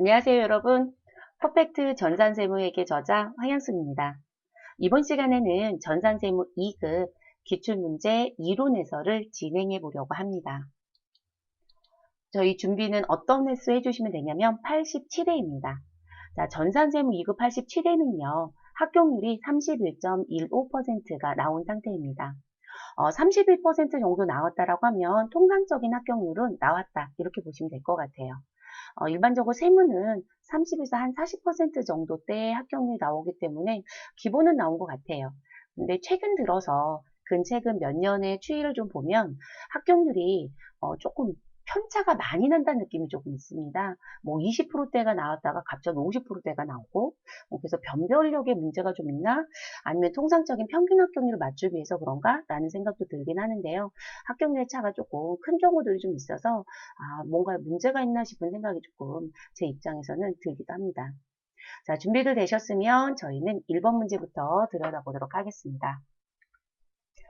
안녕하세요, 여러분. 퍼펙트 전산세무회계 저자 황현숙입니다. 이번 시간에는 전산세무 2급 기출문제 이론 해설을 진행해 보려고 합니다. 저희 준비는 어떤 횟수 해주시면 되냐면 87회입니다. 자, 전산세무 2급 87회는요, 합격률이 31.15%가 나온 상태입니다. 31% 정도 나왔다라고 하면 통상적인 합격률은 나왔다, 이렇게 보시면 될 것 같아요. 일반적으로 세무는 30에서 한 40% 정도대의 합격률이 나오기 때문에 기본은 나온 것 같아요. 근데 최근 들어서 최근 몇 년의 추이를 좀 보면 합격률이 조금 편차가 많이 난다는 느낌이 조금 있습니다. 뭐 20%대가 나왔다가 갑자기 50%대가 나오고, 그래서 변별력에 문제가 좀 있나? 아니면 통상적인 평균 합격률을 맞추기 위해서 그런가? 라는 생각도 들긴 하는데요. 합격률 차가 조금 큰 경우들이 좀 있어서 뭔가 문제가 있나 싶은 생각이 조금 제 입장에서는 들기도 합니다. 자, 준비들 되셨으면 저희는 1번 문제부터 들여다보도록 하겠습니다.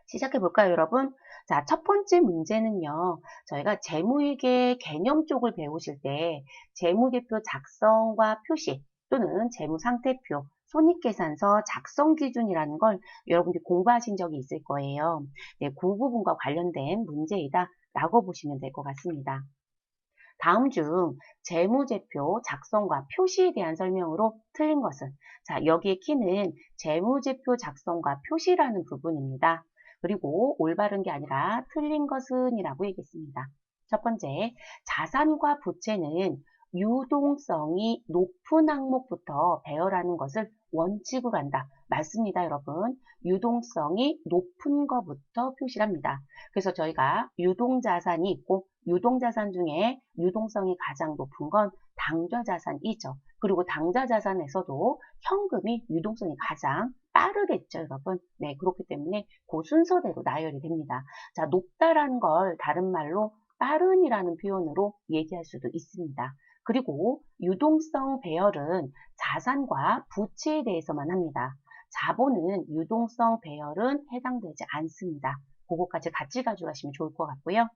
시작해 볼까요, 여러분? 자, 첫 번째 문제는요, 저희가 재무회계 개념 쪽을 배우실 때 재무대표 작성과 표시 또는 재무상태표, 손익계산서 작성 기준이라는 걸 여러분들이 공부하신 적이 있을 거예요. 네, 그 부분과 관련된 문제이다 라고 보시면 될 것 같습니다. 다음 중 재무제표 작성과 표시에 대한 설명으로 틀린 것은? 자, 여기에 키는 재무제표 작성과 표시라는 부분입니다. 그리고 올바른 게 아니라 틀린 것은 이라고 얘기했습니다. 첫 번째, 자산과 부채는 유동성이 높은 항목부터 배열하는 것을 원칙으로 한다. 맞습니다, 여러분. 유동성이 높은 것부터 표시합니다. 그래서 저희가 유동자산이 있고 유동자산 중에 유동성이 가장 높은 건 당좌자산이죠. 그리고 당좌자산에서도 현금이 유동성이 가장 빠르겠죠, 여러분. 네, 그렇기 때문에 그 순서대로 나열이 됩니다. 자, 높다라는 걸 다른 말로 빠른이라는 표현으로 얘기할 수도 있습니다. 그리고 유동성 배열은 자산과 부채에 대해서만 합니다. 자본은 유동성 배열은 해당되지 않습니다. 그거까지 같이 가져가시면 좋을 것 같고요.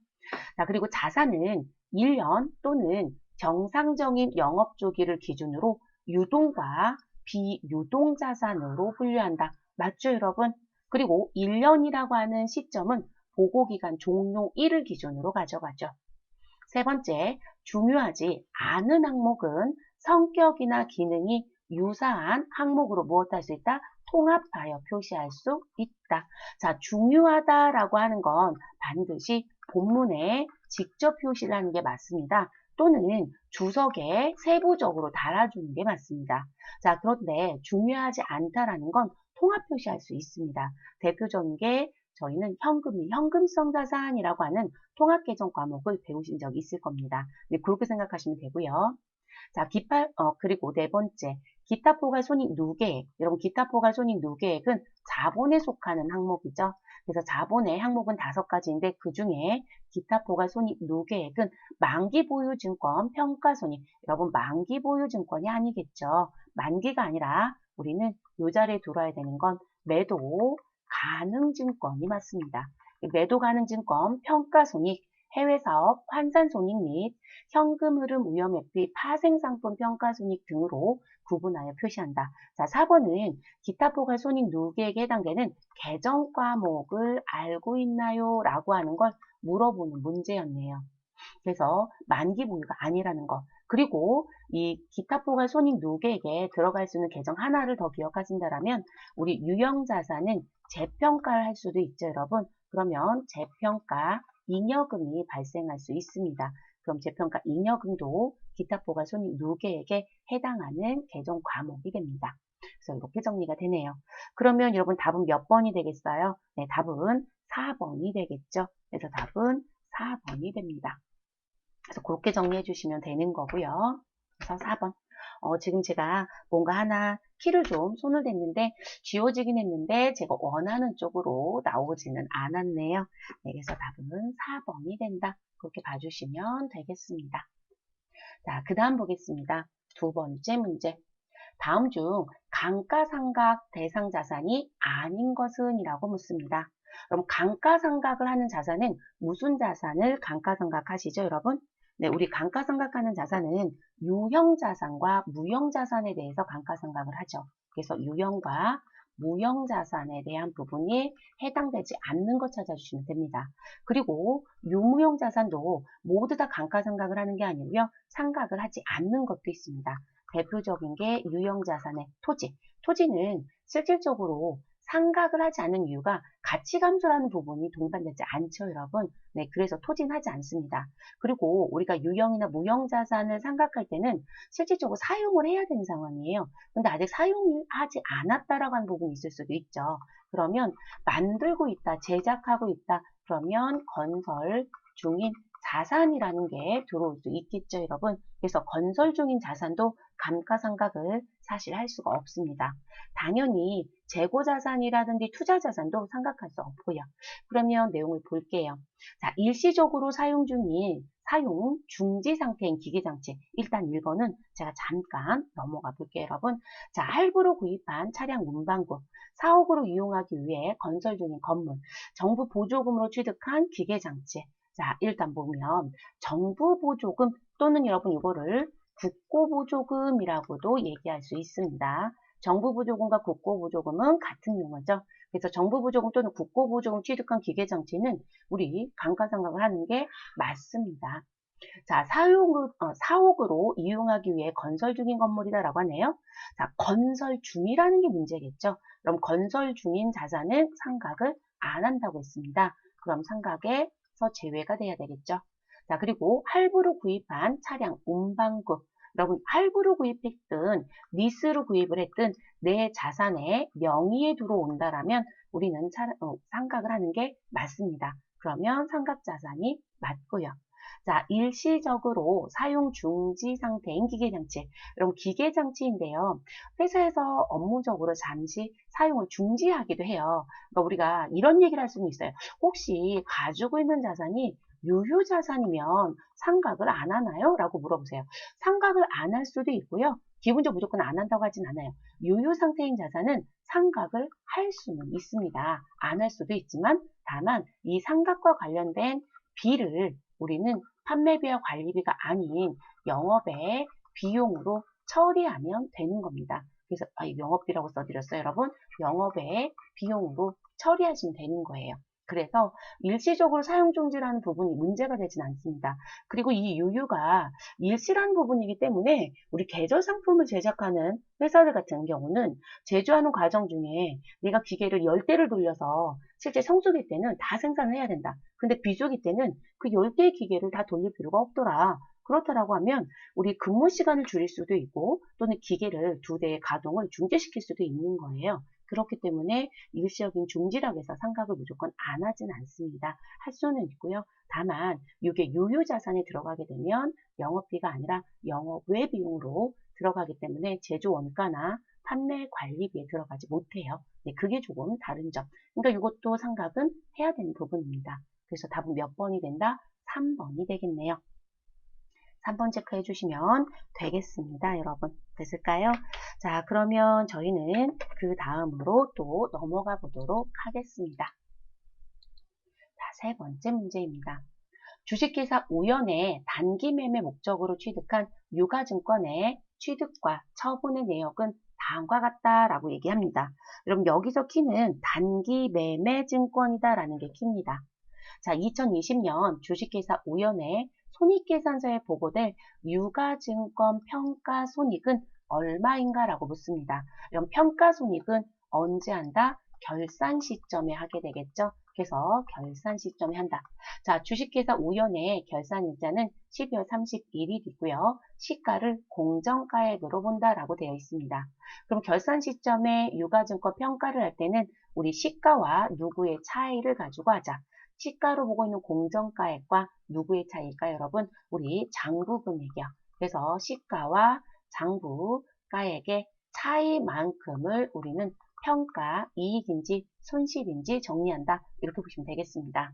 자, 그리고 자산은 1년 또는 정상적인 영업 주기를 기준으로 유동과 비유동 자산으로 분류한다. 맞죠, 여러분? 그리고 1년이라고 하는 시점은 보고기간 종료일을 기준으로 가져가죠. 세 번째, 중요하지 않은 항목은 성격이나 기능이 유사한 항목으로 무엇할 수 있다? 통합하여 표시할 수 있다. 자, 중요하다라고 하는 건 반드시 본문에 직접 표시를 하는 게 맞습니다. 또는 주석에 세부적으로 달아주는 게 맞습니다. 자, 그런데 중요하지 않다라는 건 통합 표시할 수 있습니다. 대표적인 게 저희는 현금이 현금성 자산이라고 하는 통합계정 과목을 배우신 적이 있을 겁니다. 네, 그렇게 생각하시면 되고요. 자, 그리고 네 번째, 기타 포괄 손익 누계액. 여러분, 기타 포괄 손익 누계액은 자본에 속하는 항목이죠. 그래서 자본의 항목은 5가지인데 그 중에 기타 포괄 손익 누계액은 만기 보유 증권 평가 손익. 여러분, 만기 보유 증권이 아니겠죠. 만기가 아니라 우리는 이 자리에 들어야 되는 건 매도 가능 증권이 맞습니다. 매도 가능 증권 평가 손익, 해외 사업 환산 손익 및 현금 흐름 위험 회피 파생 상품 평가 손익 등으로 구분하여 표시한다. 자, 4번은 기타 포괄 손익 누계액에 해당되는 계정 과목을 알고 있나요? 라고 하는 걸 물어보는 문제였네요. 그래서 만기 보유가 아니라는 거. 그리고 이 기타 포괄 손익 누계액에 들어갈 수 있는 계정 하나를 더 기억하신다면 우리 유형자산은 재평가를 할 수도 있죠, 여러분. 그러면 재평가 잉여금이 발생할 수 있습니다. 그럼 재평가 잉여금도 기타 포괄 손익 누계액에 해당하는 계정 과목이 됩니다. 그래서 이렇게 정리가 되네요. 그러면 여러분 답은 몇 번이 되겠어요? 네, 답은 4번이 되겠죠. 그래서 답은 4번이 됩니다. 그래서 그렇게 정리해 주시면 되는 거고요. 그래서 4번. 지금 제가 뭔가 하나 키를 좀 손을 댔는데 지워지긴 했는데 제가 원하는 쪽으로 나오지는 않았네요. 네, 그래서 답은 4번이 된다. 그렇게 봐주시면 되겠습니다. 자, 그 다음 보겠습니다. 두 번째 문제. 다음 중 감가상각 대상 자산이 아닌 것은? 이라고 묻습니다. 그럼 감가상각을 하는 자산은 무슨 자산을 감가상각하시죠, 여러분? 네, 우리 감가상각하는 자산은 유형자산과 무형자산에 대해서 감가상각을 하죠. 그래서 유형과 무형자산에 대한 부분이 해당되지 않는 것 찾아주시면 됩니다. 그리고 유무형자산도 모두 다 감가상각을 하는 게 아니고요. 상각을 하지 않는 것도 있습니다. 대표적인 게 유형자산의 토지. 토지는 실질적으로 상각을 하지 않는 이유가 가치 감소라는 부분이 동반되지 않죠, 여러분. 네, 그래서 토지는 하지 않습니다. 그리고 우리가 유형이나 무형자산을 상각할 때는 실질적으로 사용을 해야 되는 상황이에요. 근데 아직 사용하지 않았다라고 하는 부분이 있을 수도 있죠. 그러면 만들고 있다, 제작하고 있다, 그러면 건설 중인 자산이라는 게 들어올 수 있겠죠, 여러분. 그래서 건설 중인 자산도 감가상각을 사실 할 수가 없습니다. 당연히 재고자산이라든지 투자자산도 상각할 수 없고요. 그러면 내용을 볼게요. 자, 일시적으로 사용 중인 사용 중지 상태인 기계장치. 일단 1번은 제가 잠깐 넘어가 볼게요, 여러분. 자, 할부로 구입한 차량 운반구, 사옥으로 이용하기 위해 건설 중인 건물, 정부 보조금으로 취득한 기계장치. 자, 일단 보면 정부 보조금 또는 여러분 이거를 국고보조금이라고도 얘기할 수 있습니다. 정부보조금과 국고보조금은 같은 용어죠. 그래서 정부보조금 또는 국고보조금 취득한 기계장치는 우리 감가상각을 하는 게 맞습니다. 자, 사옥으로 이용하기 위해 건설 중인 건물이다라고 하네요. 자, 건설 중이라는 게 문제겠죠. 그럼 건설 중인 자산은 상각을 안 한다고 했습니다. 그럼 상각에서 제외가 돼야 되겠죠. 자, 그리고 할부로 구입한 차량 운반구. 여러분, 할부로 구입했든 리스로 구입을 했든 내 자산의 명의에 들어온다라면 우리는 상각을 하는 게 맞습니다. 그러면 상각자산이 맞고요. 자, 일시적으로 사용 중지 상태인 기계장치. 여러분, 기계장치인데요. 회사에서 업무적으로 잠시 사용을 중지하기도 해요. 그러니까 우리가 이런 얘기를 할 수는 있어요. 혹시 가지고 있는 자산이 유효자산이면 상각을 안 하나요? 라고 물어보세요. 상각을 안 할 수도 있고요. 기본적으로 무조건 안 한다고 하진 않아요. 유효 상태인 자산은 상각을 할 수는 있습니다. 안 할 수도 있지만 다만 이 상각과 관련된 비를 우리는 판매비와 관리비가 아닌 영업의 비용으로 처리하면 되는 겁니다. 그래서 영업비라고 써드렸어요, 여러분. 영업의 비용으로 처리하시면 되는 거예요. 그래서 일시적으로 사용 중지라는 부분이 문제가 되진 않습니다. 그리고 이 유효가 일시라는 부분이기 때문에 우리 계절 상품을 제작하는 회사들 같은 경우는 제조하는 과정 중에 내가 기계를 10대를 돌려서 실제 성수기 때는 다 생산을 해야 된다. 근데 비수기 때는 그 10개의 기계를 다 돌릴 필요가 없더라. 그렇다라고 하면 우리 근무 시간을 줄일 수도 있고 또는 기계를 2대의 가동을 중지시킬 수도 있는 거예요. 그렇기 때문에 일시적인 중지라고 해서 상각을 무조건 안 하진 않습니다. 할 수는 있고요. 다만 이게 유효자산에 들어가게 되면 영업비가 아니라 영업외 비용으로 들어가기 때문에 제조 원가나 판매 관리비에 들어가지 못해요. 네, 그게 조금 다른 점. 그러니까 이것도 상각은 해야 되는 부분입니다. 그래서 답은 몇 번이 된다? 3번이 되겠네요. 3번 체크해 주시면 되겠습니다. 여러분. 됐을까요? 자, 그러면 저희는 그 다음으로 또 넘어가 보도록 하겠습니다. 자, 세 번째 문제입니다. 주식회사 우연의 단기 매매 목적으로 취득한 유가증권의 취득과 처분의 내역은 다음과 같다라고 얘기합니다. 여러분 여기서 키는 단기 매매 증권이다라는 게 키입니다. 자, 2020년 주식회사 우연의 손익계산서에 보고될 유가증권 평가손익은 얼마인가라고 묻습니다. 그럼 평가손익은 언제 한다? 결산 시점에 하게 되겠죠. 그래서 결산 시점에 한다. 자, 주식회사 우연의 결산일자는 12월 31일이고요. 시가를 공정가액으로 본다라고 되어 있습니다. 그럼 결산 시점에 유가증권 평가를 할 때는 우리 시가와 누구의 차이를 가지고 하자. 시가로 보고 있는 공정가액과 누구의 차이일까요, 여러분? 우리 장부금액이요. 그래서 시가와 장부가액의 차이만큼을 우리는 평가, 이익인지 손실인지 정리한다. 이렇게 보시면 되겠습니다.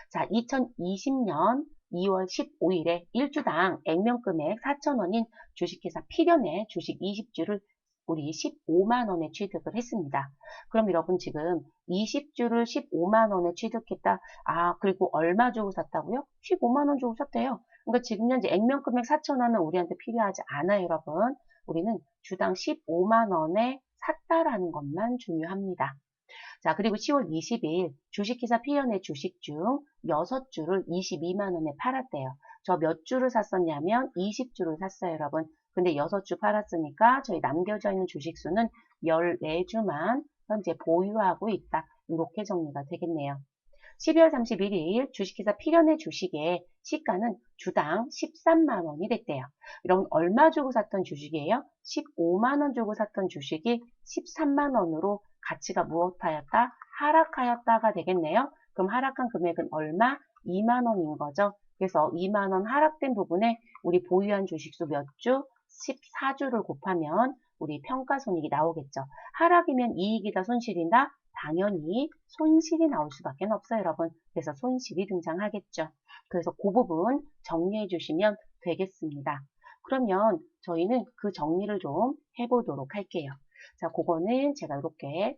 자, 2020년 2월 15일에 1주당 액면금액 4,000원인 주식회사 필연의 주식 20주를 우리 15만 원에 취득을 했습니다. 그럼 여러분 지금 20주를 15만 원에 취득했다. 아, 그리고 얼마 주고 샀다고요? 15만 원 주고 샀대요. 그러니까 지금 현재 액면금액 4,000원은 우리한테 필요하지 않아요, 여러분. 우리는 주당 15만 원에 샀다라는 것만 중요합니다. 자, 그리고 10월 20일 주식회사 P연의 주식 중 6주를 22만 원에 팔았대요. 저 몇 주를 샀었냐면 20주를 샀어요, 여러분. 근데 6주 팔았으니까 저희 남겨져 있는 주식 수는 14주만 현재 보유하고 있다. 이렇게 정리가 되겠네요. 12월 31일 주식회사 P련의 주식의 시가는 주당 13만 원이 됐대요. 여러분 얼마 주고 샀던 주식이에요? 15만 원 주고 샀던 주식이 13만 원으로 가치가 무엇하였다? 하락하였다가 되겠네요. 그럼 하락한 금액은 얼마? 2만 원인 거죠. 그래서 2만 원 하락된 부분에 우리 보유한 주식수 몇 주? 14주를 곱하면 우리 평가손익이 나오겠죠. 하락이면 이익이다, 손실이다? 당연히 손실이 나올 수밖에 없어요, 여러분. 그래서 손실이 등장하겠죠. 그래서 그 부분 정리해 주시면 되겠습니다. 그러면 저희는 그 정리를 좀 해보도록 할게요. 자, 그거는 제가 이렇게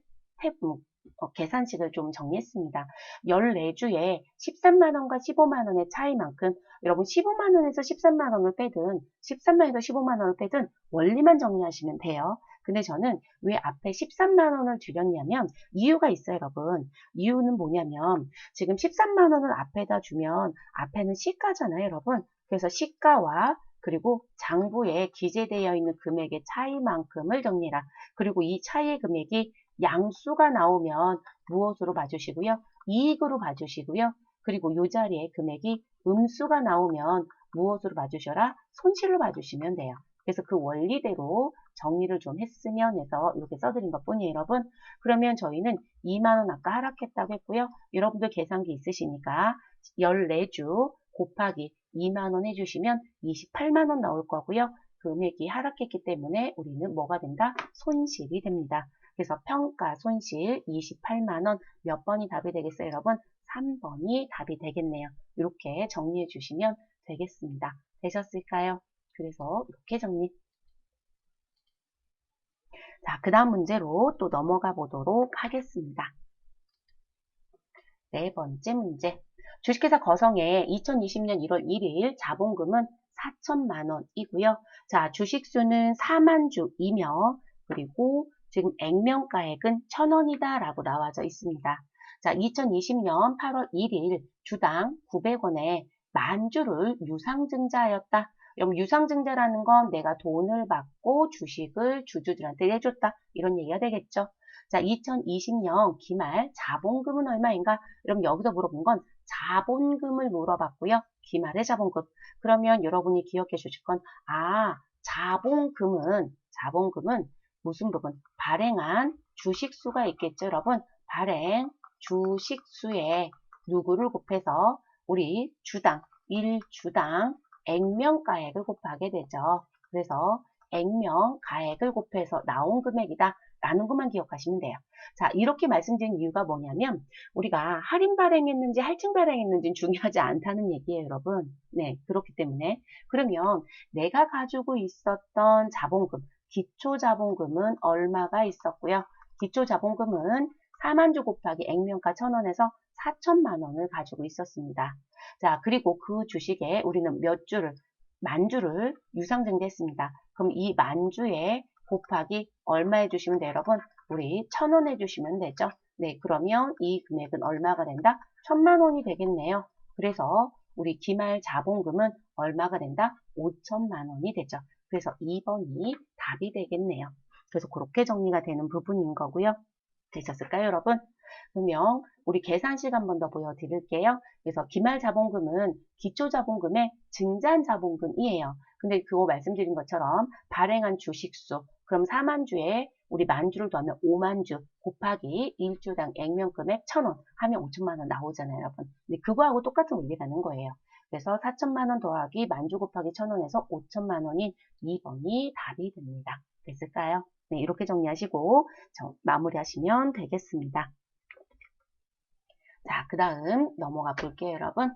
계산식을 좀 정리했습니다. 14주에 13만원과 15만원의 차이만큼 여러분 15만원에서 13만원을 빼든 13만원에서 15만원을 빼든 원리만 정리하시면 돼요. 근데 저는 왜 앞에 13만 원을 줄였냐면 이유가 있어요, 여러분. 이유는 뭐냐면 지금 13만 원을 앞에다 주면 앞에는 시가잖아요, 여러분. 그래서 시가와 그리고 장부에 기재되어 있는 금액의 차이만큼을 정리해라. 그리고 이 차이의 금액이 양수가 나오면 무엇으로 봐주시고요? 이익으로 봐주시고요. 그리고 이 자리에 금액이 음수가 나오면 무엇으로 봐주셔라? 손실로 봐주시면 돼요. 그래서 그 원리대로 정리를 좀 했으면 해서 이렇게 써드린 것 뿐이에요, 여러분. 그러면 저희는 2만 원 아까 하락했다고 했고요. 여러분들 계산기 있으시니까 14주 곱하기 2만 원 해주시면 28만 원 나올 거고요. 금액이 하락했기 때문에 우리는 뭐가 된다? 손실이 됩니다. 그래서 평가 손실 28만 원 몇 번이 답이 되겠어요, 여러분? 3번이 답이 되겠네요. 이렇게 정리해 주시면 되겠습니다. 되셨을까요? 그래서 이렇게 정리. 자, 그 다음 문제로 또 넘어가 보도록 하겠습니다. 네 번째 문제. 주식회사 거성의 2020년 1월 1일 자본금은 4천만 원이고요. 자, 주식수는 4만 주이며 그리고 지금 액면가액은 1,000원이다 라고 나와져 있습니다. 자, 2020년 8월 1일 주당 900원에 만주를 유상증자하였다. 여러분 유상증자라는 건 내가 돈을 받고 주식을 주주들한테 내줬다. 이런 얘기가 되겠죠. 자, 2020년 기말 자본금은 얼마인가? 여러분 여기서 물어본 건 자본금을 물어봤고요. 기말의 자본금. 그러면 여러분이 기억해 주실 건 자본금은 무슨 부분? 발행한 주식수가 있겠죠, 여러분? 발행 주식수에 누구를 곱해서 우리 주당 1주당 액면가액을 곱하게 되죠. 그래서 액면가액을 곱해서 나온 금액이다 라는 것만 기억하시면 돼요. 자, 이렇게 말씀드린 이유가 뭐냐면 우리가 할인 발행했는지 할증 발행했는지는 중요하지 않다는 얘기예요, 여러분. 네, 그렇기 때문에 그러면 내가 가지고 있었던 자본금, 기초자본금은 얼마가 있었고요. 기초자본금은 4만 주 곱하기 액면가 1,000원에서 4천만 원을 가지고 있었습니다. 자, 그리고 그 주식에 우리는 몇 주를, 만주를 유상증자했습니다. 그럼 이 만주에 곱하기 얼마 해주시면 돼요, 여러분? 우리 1,000원 해주시면 되죠. 네, 그러면 이 금액은 얼마가 된다? 1,000만 원이 되겠네요. 그래서 우리 기말 자본금은 얼마가 된다? 5천만 원이 되죠. 그래서 2번이 답이 되겠네요. 그래서 그렇게 정리가 되는 부분인 거고요. 되셨을까요, 여러분? 그러면 우리 계산식 한 번 더 보여드릴게요. 그래서 기말 자본금은 기초 자본금의 증잔 자본금이에요. 근데 그거 말씀드린 것처럼 발행한 주식수, 그럼 4만 주에 우리 만 주를 더하면 5만 주 곱하기 1주당 액면금액 1,000원 하면 5천만 원 나오잖아요, 여러분. 근데 그거하고 똑같은 원리라는 거예요. 그래서 4천만 원 더하기 만 주 곱하기 1,000원에서 5천만 원인 2번이 답이 됩니다. 됐을까요? 네, 이렇게 정리하시고 마무리하시면 되겠습니다. 자, 그 다음 넘어가 볼게요, 여러분.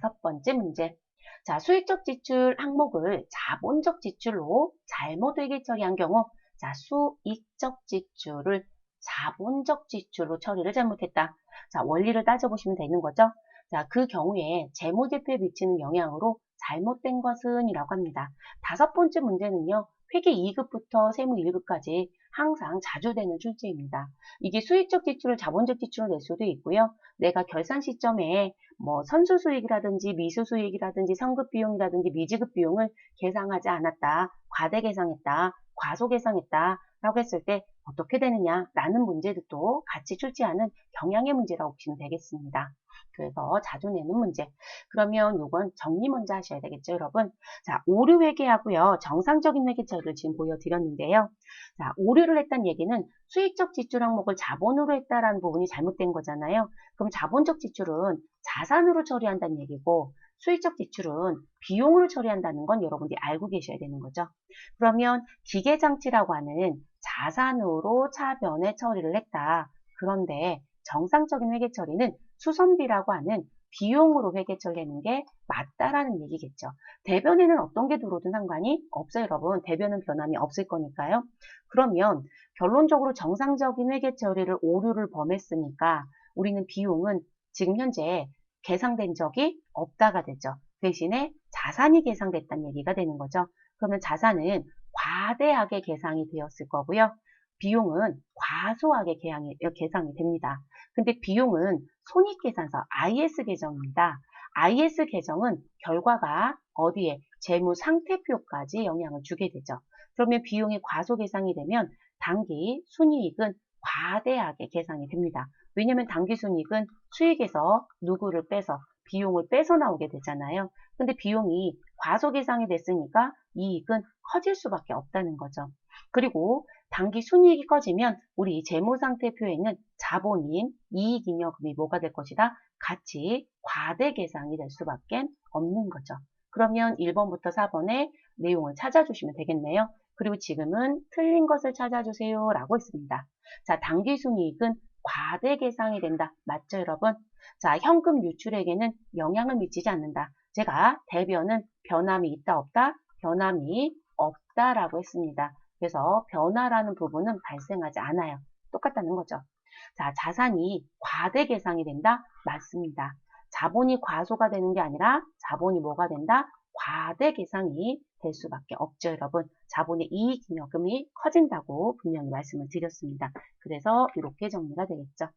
5번째 문제. 자, 수익적 지출 항목을 자본적 지출로 잘못 회계 처리한 경우, 자, 수익적 지출을 자본적 지출로 처리를 잘못했다. 자, 원리를 따져보시면 되는 거죠. 자, 그 경우에 재무제표에 미치는 영향으로 잘못된 것은 이라고 합니다. 다섯 번째 문제는요. 회계 2급부터 세무 1급까지 항상 자주 되는 출제입니다. 이게 수익적 지출을 자본적 지출로 낼 수도 있고요. 내가 결산 시점에 뭐 선수수익이라든지 미수수익이라든지 성급비용이라든지 미지급비용을 계상하지 않았다. 과대 계상했다. 과소 계상했다. 라고 했을 때 어떻게 되느냐라는 문제도 같이 출제하는 경향의 문제라고 보시면 되겠습니다. 그래서 자주 내는 문제. 그러면 이건 정리 먼저 하셔야 되겠죠, 여러분? 자, 오류 회계하고요. 정상적인 회계 처리를 지금 보여드렸는데요. 자, 오류를 했다는 얘기는 수익적 지출 항목을 자본으로 했다라는 부분이 잘못된 거잖아요. 그럼 자본적 지출은 자산으로 처리한다는 얘기고 수익적 지출은 비용으로 처리한다는 건 여러분들이 알고 계셔야 되는 거죠. 그러면 기계장치라고 하는 자산으로 차변에 처리를 했다. 그런데 정상적인 회계 처리는 수선비라고 하는 비용으로 회계 처리하는 게 맞다라는 얘기겠죠. 대변에는 어떤 게 들어오든 상관이 없어요, 여러분. 대변은 변함이 없을 거니까요. 그러면 결론적으로 정상적인 회계 처리를 오류를 범했으니까 우리는 비용은 지금 현재 계상된 적이 없다가 되죠. 대신에 자산이 계상됐다는 얘기가 되는 거죠. 그러면 자산은 과대하게 계상이 되었을 거고요. 비용은 과소하게 계상이 됩니다. 근데 비용은 손익계산서 IS 계정입니다. IS 계정은 결과가 어디에 재무상태표까지 영향을 주게 되죠. 그러면 비용이 과소 계상이 되면 당기 순이익은 과대하게 계상이 됩니다. 왜냐하면 당기 순이익은 수익에서 누구를 빼서 비용을 빼서 나오게 되잖아요. 근데 비용이 과소 계상이 됐으니까 이익은 커질 수밖에 없다는 거죠. 그리고 당기 순이익이 커지면 우리 재무상태표에 있는 자본인 이익잉여금이 뭐가 될 것이다? 같이 과대 계상이 될 수밖에 없는 거죠. 그러면 1번부터 4번의 내용을 찾아주시면 되겠네요. 그리고 지금은 틀린 것을 찾아주세요 라고 있습니다. 자, 당기 순이익은 과대 계상이 된다. 맞죠, 여러분? 자, 현금 유출액에는 영향을 미치지 않는다. 제가 대변은 변함이 있다, 없다? 변함이 없다라고 했습니다. 그래서 변화라는 부분은 발생하지 않아요. 똑같다는 거죠. 자, 자산이 과대 계상이 된다? 맞습니다. 자본이 과소가 되는 게 아니라 자본이 뭐가 된다? 과대 계상이 될 수밖에 없죠, 여러분. 자본의 이익잉여금이 커진다고 분명히 말씀을 드렸습니다. 그래서 이렇게 정리가 되겠죠.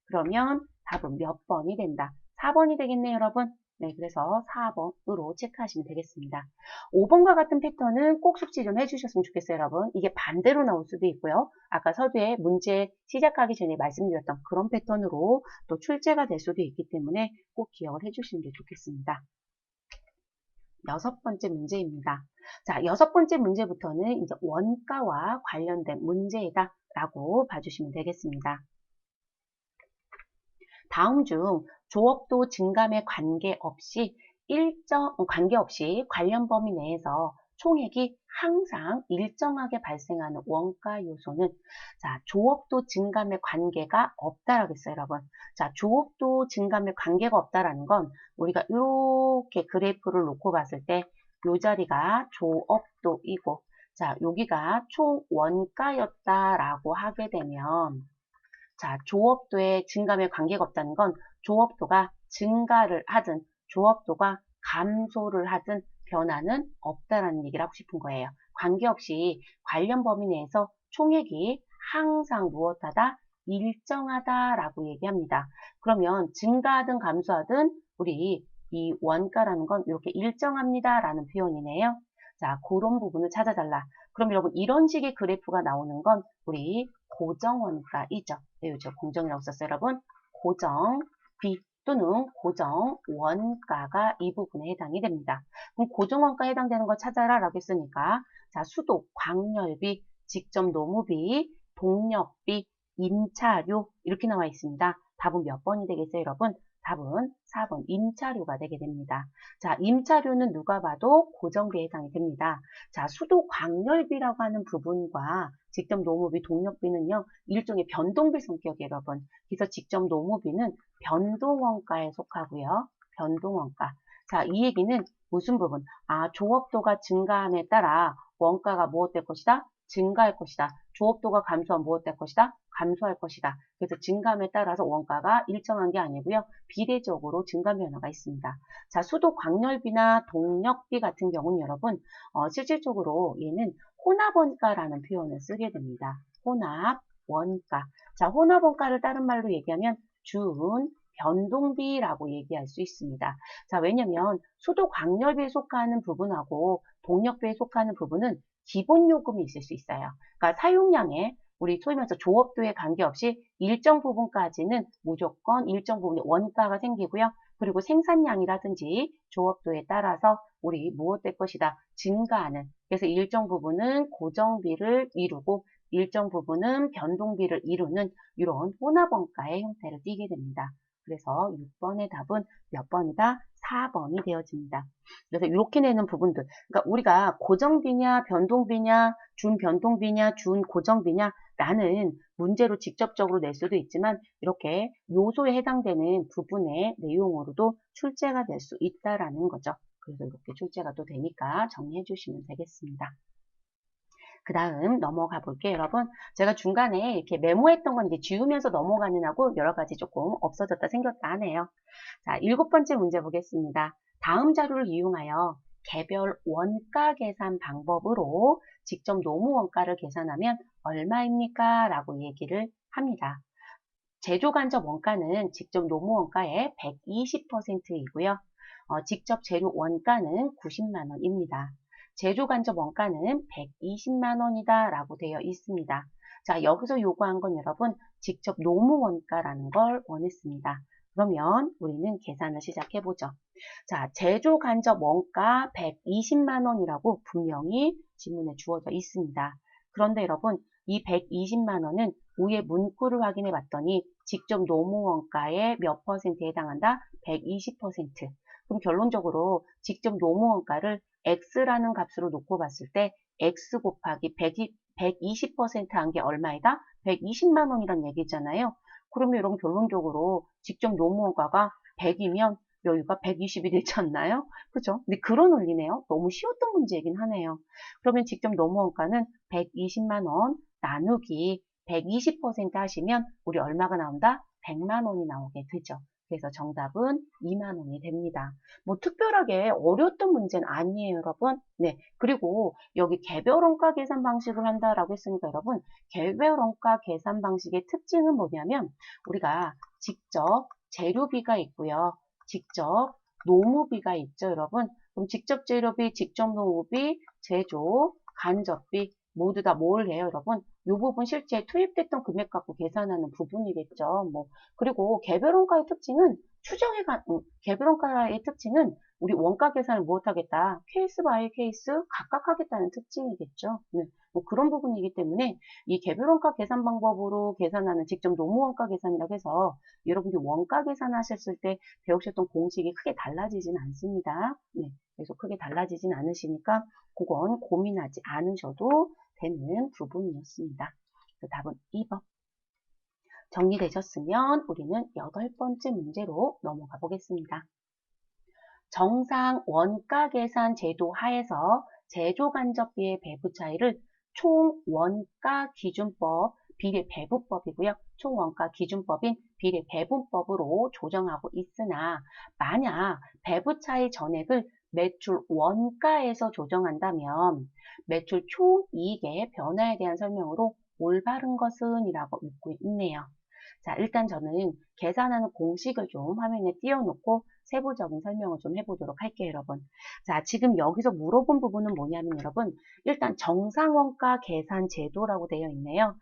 그러면 답은 몇 번이 된다? 4번이 되겠네요, 여러분. 네, 그래서 4번으로 체크하시면 되겠습니다. 5번과 같은 패턴은 꼭 숙지 좀 해주셨으면 좋겠어요, 여러분. 이게 반대로 나올 수도 있고요. 아까 서두에 문제 시작하기 전에 말씀드렸던 그런 패턴으로 또 출제가 될 수도 있기 때문에 꼭 기억을 해주시는 게 좋겠습니다. 6번째 문제입니다. 자, 6번째 문제부터는 이제 원가와 관련된 문제이다 라고 봐주시면 되겠습니다. 다음 중 조업도 증감에 관계없이 관련 범위 내에서 총액이 항상 일정하게 발생하는 원가 요소는 자, 조업도 증감에 관계가 없다라고 했어요, 여러분. 자, 조업도 증감에 관계가 없다라는 건 우리가 이렇게 그래프를 놓고 봤을 때 이 자리가 조업도이고 자, 여기가 총 원가였다라고 하게 되면 자, 조업도의 증감에 관계가 없다는 건 조업도가 증가를 하든 조업도가 감소를 하든 변화는 없다라는 얘기를 하고 싶은 거예요. 관계없이 관련 범위 내에서 총액이 항상 무엇하다? 일정하다라고 얘기합니다. 그러면 증가하든 감소하든 우리 이 원가라는 건 이렇게 일정합니다라는 표현이네요. 자, 그런 부분을 찾아달라. 그럼 여러분 이런 식의 그래프가 나오는 건 우리 고정원가이죠. 네, 저 공정이라고 썼어요, 여러분. 고정비 또는 고정원가가 이 부분에 해당이 됩니다. 그럼 고정원가에 해당되는 거 찾아라 라고 했으니까 자, 수도, 광열비, 직접 노무비, 동력비, 임차료 이렇게 나와 있습니다. 답은 몇 번이 되겠어요, 여러분? 답은 4번 임차료가 되게 됩니다. 자, 임차료는 누가 봐도 고정비에 해당이 됩니다. 자, 수도 광열비라고 하는 부분과 직접 노무비, 동력비는요, 일종의 변동비 성격이에요, 여러분. 그래서 직접 노무비는 변동원가에 속하고요. 변동원가. 자, 이 얘기는 무슨 부분? 아, 조업도가 증가함에 따라 원가가 무엇 될 것이다? 증가할 것이다. 조업도가 감소하면 무엇될 것이다? 감소할 것이다. 그래서 증감에 따라서 원가가 일정한 게 아니고요. 비례적으로 증감 변화가 있습니다. 자, 수도 광열비나 동력비 같은 경우는 여러분 실질적으로 얘는 혼합원가라는 표현을 쓰게 됩니다. 혼합원가. 자, 혼합원가를 다른 말로 얘기하면 준 변동비라고 얘기할 수 있습니다. 자, 왜냐면 수도 광열비에 속하는 부분하고 동력비에 속하는 부분은 기본 요금이 있을 수 있어요. 그러니까 사용량에 우리 소위 말해서 조업도에 관계없이 일정 부분까지는 무조건 일정 부분의 원가가 생기고요. 그리고 생산량이라든지 조업도에 따라서 우리 무엇 될 것이다? 증가하는. 그래서 일정 부분은 고정비를 이루고 일정 부분은 변동비를 이루는 이런 혼합원가의 형태를 띠게 됩니다. 그래서 6번의 답은 몇 번이다? 4번이 되어집니다. 그래서 이렇게 내는 부분들. 그러니까 우리가 고정비냐, 변동비냐, 준변동비냐, 준고정비냐 라는 문제로 직접적으로 낼 수도 있지만 이렇게 요소에 해당되는 부분의 내용으로도 출제가 될 수 있다라는 거죠. 그래서 이렇게 출제가 또 되니까 정리해 주시면 되겠습니다. 그 다음 넘어가 볼게요, 여러분. 제가 중간에 이렇게 메모했던 건 이제 지우면서 넘어가는 하고 여러 가지 조금 없어졌다 생겼다 하네요. 자, 7번째 문제 보겠습니다. 다음 자료를 이용하여 개별 원가 계산 방법으로 직접 노무 원가를 계산하면 얼마입니까? 라고 얘기를 합니다. 제조간접 원가는 직접 노무 원가의 120%이고요. 직접 재료 원가는 90만 원입니다. 제조간접 원가는 120만 원이다 라고 되어 있습니다. 자, 여기서 요구한 건 여러분 직접 노무 원가라는 걸 원했습니다. 그러면 우리는 계산을 시작해 보죠. 자, 제조간접 원가 120만 원이라고 분명히 지문에 주어져 있습니다. 그런데 여러분 이 120만 원은 위에 문구를 확인해 봤더니 직접 노무 원가의 몇 퍼센트에 해당한다? 120%. 그럼 결론적으로 직접 노무 원가를 x라는 값으로 놓고 봤을 때 x 곱하기 120% 한 게 얼마이다? 120만 원이란 얘기잖아요. 그러면 여러분 결론적으로 직접 노무 원가가 100이면 여기가 120이 되지 않나요? 그죠? 근데 그런 원리네요. 너무 쉬웠던 문제이긴 하네요. 그러면 직접 노무 원가는 120만 원 나누기 120% 하시면 우리 얼마가 나온다? 100만 원이 나오게 되죠. 그래서 정답은 2만 원이 됩니다. 뭐 특별하게 어려웠던 문제는 아니에요, 여러분. 네. 그리고 여기 개별원가 계산 방식을 한다라고 했으니까 여러분, 개별원가 계산 방식의 특징은 뭐냐면 우리가 직접 재료비가 있고요. 직접 노무비가 있죠, 여러분. 그럼 직접 재료비, 직접 노무비, 제조, 간접비 모두 다 뭘 해요, 여러분? 이 부분 실제 투입됐던 금액 갖고 계산하는 부분이겠죠. 뭐 그리고 개별원가의 특징은 개별원가의 특징은 우리 원가 계산을 무엇하겠다? 케이스 바이 케이스 각각 하겠다는 특징이겠죠. 네, 뭐 그런 부분이기 때문에 이 개별원가 계산 방법으로 계산하는 직접 노무원가 계산이라고 해서 여러분들이 원가 계산하셨을 때 배우셨던 공식이 크게 달라지진 않습니다. 네, 그래서 크게 달라지진 않으시니까 그건 고민하지 않으셔도 되는 부분이었습니다. 답은 2번. 정리되셨으면 우리는 8번째 문제로 넘어가 보겠습니다. 정상 원가 계산 제도 하에서 제조간접비의 배부 차이를 총원가 기준법 비례배분법이고요. 총원가 기준법인 비례배분법으로 조정하고 있으나 만약 배부 차이 전액을 매출 원가에서 조정한다면 매출 총이익의 변화에 대한 설명으로 올바른 것은 이라고 묻고 있네요. 자, 일단 저는 계산하는 공식을 좀 화면에 띄워놓고 세부적인 설명을 좀 해보도록 할게요, 여러분. 자, 지금 여기서 물어본 부분은 뭐냐면 여러분, 일단 정상원가 계산 제도라고 되어 있네요.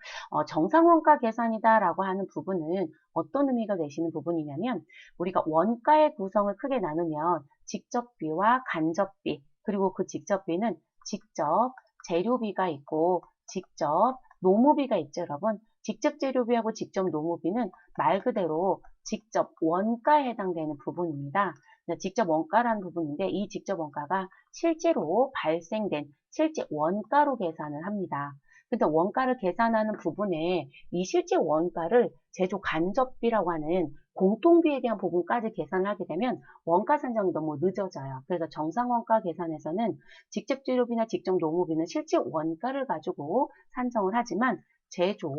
정상원가 계산이다라고 하는 부분은 어떤 의미가 되시는 부분이냐면 우리가 원가의 구성을 크게 나누면 직접비와 간접비, 그리고 그 직접비는 직접 재료비가 있고 직접 노무비가 있죠, 여러분. 직접 재료비하고 직접 노무비는 말 그대로 직접 원가에 해당되는 부분입니다. 직접 원가라는 부분인데 이 직접 원가가 실제로 발생된 실제 원가로 계산을 합니다. 근데 원가를 계산하는 부분에 이 실제 원가를 제조 간접비라고 하는 공통비에 대한 부분까지 계산을 하게 되면 원가 산정이 너무 늦어져요. 그래서 정상 원가 계산에서는 직접 재료비나 직접 노무비는 실제 원가를 가지고 산정을 하지만 제조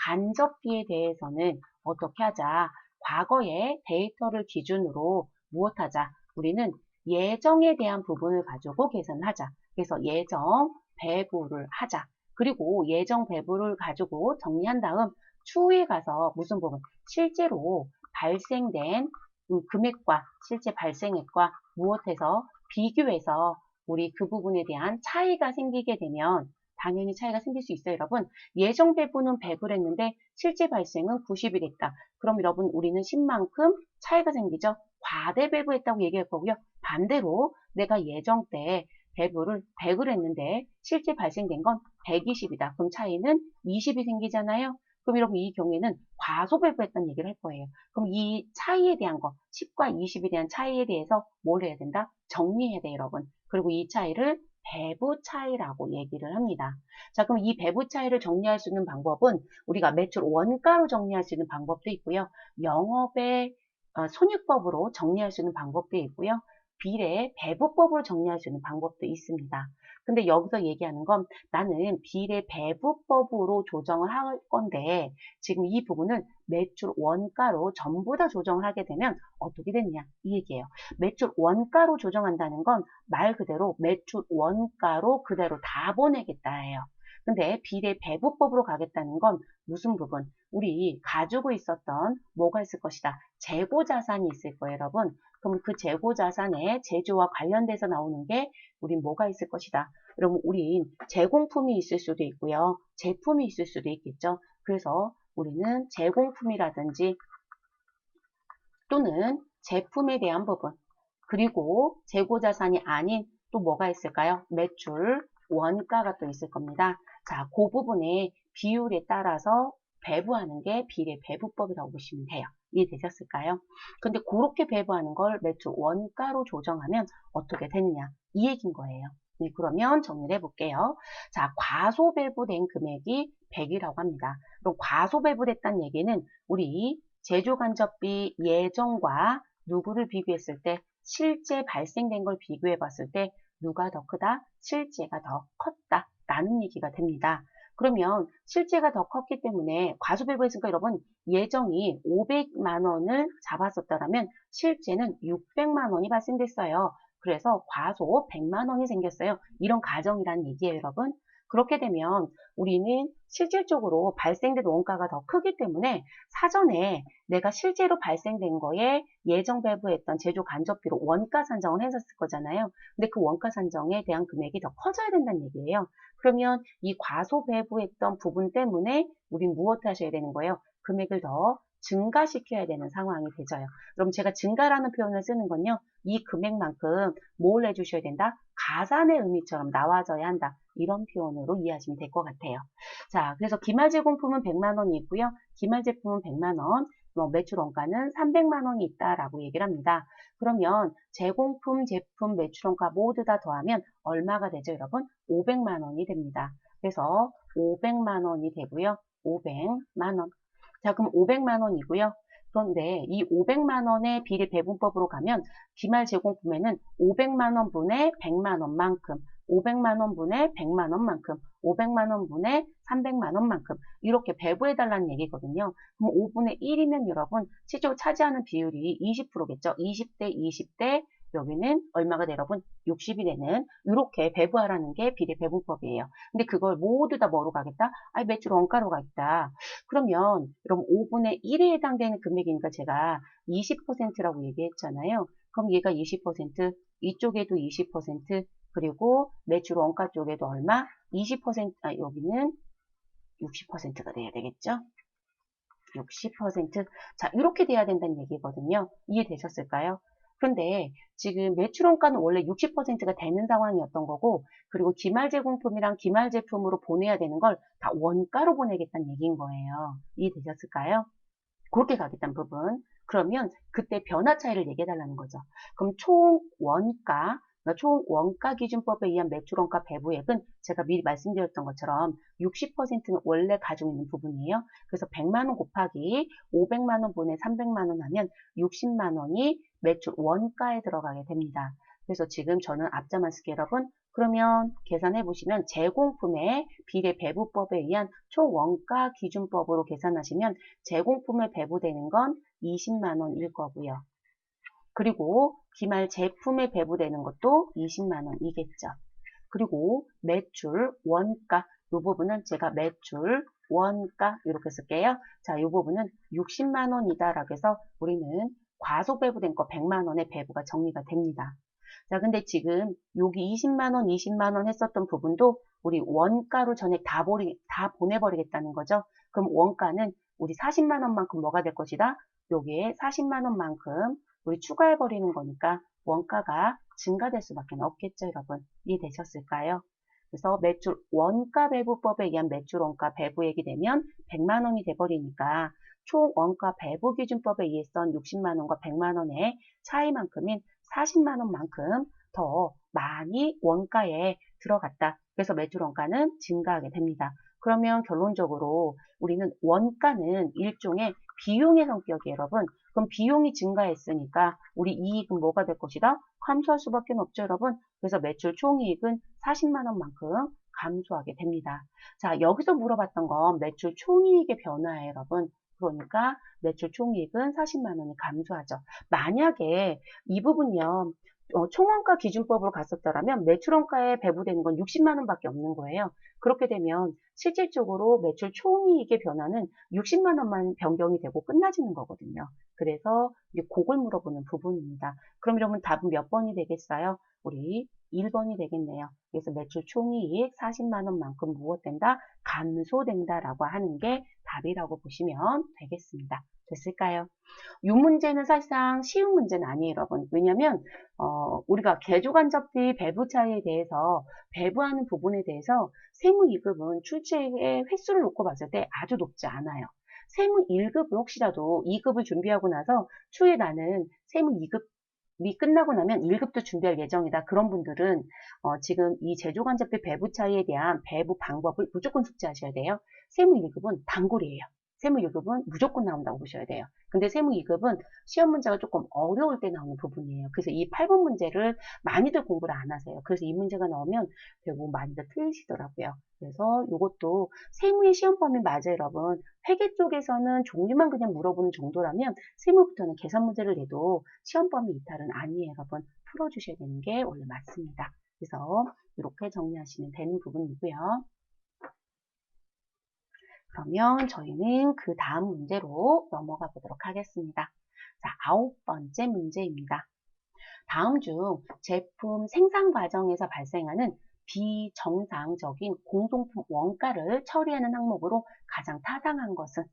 간접비에 대해서는 어떻게 하자? 과거의 데이터를 기준으로 무엇하자? 우리는 예정에 대한 부분을 가지고 계산을 하자. 그래서 예정 배부를 하자. 그리고 예정 배부를 가지고 정리한 다음 추후에 가서 무슨 부분? 실제로 발생된 금액과 실제 발생액과 무엇해서 비교해서 우리 그 부분에 대한 차이가 생기게 되면 당연히 차이가 생길 수 있어요, 여러분. 예정 배부는 100을 했는데 실제 발생은 90이 됐다. 그럼 여러분 우리는 10만큼 차이가 생기죠. 과대 배부했다고 얘기할 거고요. 반대로 내가 예정 때 배부를 100을 했는데 실제 발생된 건 120이다. 그럼 차이는 20이 생기잖아요. 그럼 여러분 이 경우에는 과소배부했다는 얘기를 할 거예요. 그럼 이 차이에 대한 거, 10과 20에 대한 차이에 대해서 뭘 해야 된다? 정리해야 돼요, 여러분. 그리고 이 차이를 배부 차이라고 얘기를 합니다. 자, 그럼 이 배부 차이를 정리할 수 있는 방법은 우리가 매출 원가로 정리할 수 있는 방법도 있고요. 영업의 손익법으로 정리할 수 있는 방법도 있고요. 비례 배부법으로 정리할 수 있는 방법도 있습니다. 근데 여기서 얘기하는 건 나는 비례 배부법으로 조정을 할 건데 지금 이 부분을 매출 원가로 전부 다 조정을 하게 되면 어떻게 되느냐 이 얘기예요. 매출 원가로 조정한다는 건 말 그대로 매출 원가로 그대로 다 보내겠다예요. 근데 비례 배부법으로 가겠다는 건 무슨 부분? 우리 가지고 있었던 뭐가 있을 것이다. 재고 자산이 있을 거예요, 여러분. 그럼 그 재고 자산의 제조와 관련돼서 나오는 게 우린 뭐가 있을 것이다. 여러분, 우린 제공품이 있을 수도 있고요. 제품이 있을 수도 있겠죠. 그래서 우리는 제공품이라든지 또는 제품에 대한 부분 그리고 재고자산이 아닌 또 뭐가 있을까요? 매출 원가가 또 있을 겁니다. 자, 그 부분의 비율에 따라서 배부하는 게 비례 배부법이라고 보시면 돼요. 이해되셨을까요? 근데 그렇게 배부하는 걸 매출 원가로 조정하면 어떻게 되느냐? 이 얘기인 거예요. 네, 그러면 정리를 해볼게요. 자, 과소배부된 금액이 100이라고 합니다. 그럼 과소배부됐다는 얘기는 우리 제조간접비 예정과 누구를 비교했을 때 실제 발생된 걸 비교해 봤을 때 누가 더 크다? 실제가 더 컸다. 라는 얘기가 됩니다. 그러면 실제가 더 컸기 때문에 과소배부했으니까 여러분 예정이 500만 원을 잡았었다면 실제는 600만 원이 발생됐어요. 그래서 과소 100만 원이 생겼어요. 이런 가정이라는 얘기예요, 여러분. 그렇게 되면 우리는 실질적으로 발생된 원가가 더 크기 때문에 사전에 내가 실제로 발생된 거에 예정 배부했던 제조 간접비로 원가 산정을 했었을 거잖아요. 근데 그 원가 산정에 대한 금액이 더 커져야 된다는 얘기예요. 그러면 이 과소 배부했던 부분 때문에 우린 무엇을 하셔야 되는 거예요? 금액을 더 증가시켜야 되는 상황이 되져요. 그럼 제가 증가라는 표현을 쓰는 건요. 이 금액만큼 뭘 해주셔야 된다? 가산의 의미처럼 나와져야 한다. 이런 표현으로 이해하시면 될 것 같아요. 자, 그래서 기말 제공품은 100만 원이 있고요. 기말 제품은 100만 원, 매출 원가는 300만 원이 있다라고 얘기를 합니다. 그러면 제공품, 제품, 매출 원가 모두 다 더하면 얼마가 되죠, 여러분? 500만 원이 됩니다. 그래서 500만 원이 되고요. 500만 원. 자, 그럼 500만 원이고요. 그런데 이 500만 원의 비례 배분법으로 가면 기말 제공품에는 500만 원 분의 100만 원만큼, 500만 원 분의 100만 원만큼, 500만 원 분의 300만 원만큼 이렇게 배부해달라는 얘기거든요. 그럼 5분의 1이면 여러분 실제로 차지하는 비율이 20%겠죠. 20대 20대 여기는 얼마가 돼 여러분? 60이 되는 이렇게 배부하라는 게 비례 배분법이에요. 근데 그걸 모두 다 뭐로 가겠다? 아니 매출 원가로 가겠다. 그러면 여러분 5분의 1에 해당되는 금액이니까 제가 20%라고 얘기했잖아요. 그럼 얘가 20%, 이쪽에도 20%, 그리고 매출 원가 쪽에도 얼마? 20%, 여기는 60%가 돼야 되겠죠? 60%. 자, 이렇게 돼야 된다는 얘기거든요. 이해되셨을까요? 그런데 지금 매출 원가는 원래 60%가 되는 상황이었던 거고, 그리고 기말 제공품이랑 기말 제품으로 보내야 되는 걸 다 원가로 보내겠다는 얘기인 거예요. 이해되셨을까요? 그렇게 가겠다는 부분. 그러면 그때 변화 차이를 얘기해 달라는 거죠. 그럼 총 원가, 그러니까 총 원가기준법에 의한 매출원가 배부액은 제가 미리 말씀드렸던 것처럼 60%는 원래 가지고 있는 부분이에요. 그래서 100만 원 곱하기 500만 원 분의 300만 원 하면 60만 원이 매출 원가에 들어가게 됩니다. 그래서 지금 저는 앞자만 쓸게요, 여러분. 그러면 계산해 보시면 제공품의 비례 배부법에 의한 총 원가 기준법으로 계산하시면 제공품에 배부되는 건 20만 원일 거고요. 그리고 기말 제품에 배부되는 것도 20만 원이겠죠. 그리고 매출 원가 이 부분은 제가 매출 원가 이렇게 쓸게요. 자, 이 부분은 60만 원이다라고 해서 우리는 과소 배부된 거 100만 원의 배부가 정리가 됩니다. 자, 근데 지금 여기 20만 원, 20만 원 했었던 부분도 우리 원가로 전액 다 보내버리겠다는 거죠. 그럼 원가는 우리 40만 원만큼 뭐가 될 것이다? 여기에 40만 원만큼 우리 추가해버리는 거니까 원가가 증가될 수밖에 없겠죠, 여러분. 이해되셨을까요? 그래서 매출 원가 배부법에 의한 매출 원가 배부액이 되면 100만 원이 돼버리니까 총 원가 배부 기준법에 의해선 60만 원과 100만 원의 차이만큼인 40만 원만큼 더 많이 원가에 들어갔다. 그래서 매출 원가는 증가하게 됩니다. 그러면 결론적으로 우리는 원가는 일종의 비용의 성격이에요, 여러분. 그럼 비용이 증가했으니까 우리 이익은 뭐가 될 것이다? 감소할 수밖에 없죠, 여러분. 그래서 매출 총이익은 40만 원만큼 감소하게 됩니다. 자, 여기서 물어봤던 건 매출 총이익의 변화예요, 여러분. 그러니까 매출 총이익은 40만 원이 감소하죠. 만약에 이 부분이요. 총원가 기준법으로 갔었더라면 매출원가에 배부되는 건 60만 원밖에 없는 거예요. 그렇게 되면 실질적으로 매출 총이익의 변화는 60만 원만 변경이 되고 끝나지는 거거든요. 그래서 이제 그걸 물어보는 부분입니다. 그럼 여러분 답은 몇 번이 되겠어요? 우리 1번이 되겠네요. 그래서 매출 총이익 40만 원만큼 무엇된다? 감소된다라고 하는 게 답이라고 보시면 되겠습니다. 됐을까요? 이 문제는 사실상 쉬운 문제는 아니에요, 여러분. 왜냐면 우리가 개조간접비 배부 차이에 대해서 배부하는 부분에 대해서 세무2급은 출제의 횟수를 놓고 봤을 때 아주 높지 않아요. 세무 1급을 혹시라도 2급을 준비하고 나서 추후에 나는 세무 2급이 끝나고 나면 1급도 준비할 예정이다. 그런 분들은 지금 이 제조간접비 배부 차이에 대한 배부 방법을 무조건 숙지하셔야 돼요. 세무 1급은 단골이에요. 세무 1급은 무조건 나온다고 보셔야 돼요. 근데 세무 2급은 시험 문제가 조금 어려울 때 나오는 부분이에요. 그래서 이 8번 문제를 많이들 공부를 안 하세요. 그래서 이 문제가 나오면 대부분 많이들 틀리시더라고요. 그래서 이것도 세무의 시험 범위 맞아요, 여러분. 회계 쪽에서는 종류만 그냥 물어보는 정도라면 세무부터는 계산 문제를 내도 시험 범위 이탈은 아니에요, 여러분. 풀어주셔야 되는 게 원래 맞습니다. 그래서 이렇게 정리하시면 되는 부분이고요. 그러면 저희는 그 다음 문제로 넘어가 보도록 하겠습니다. 자, 9번째 문제입니다. 다음 중 제품 생산 과정에서 발생하는 비정상적인 공동품 원가를 처리하는 항목으로 가장 타당한 것은?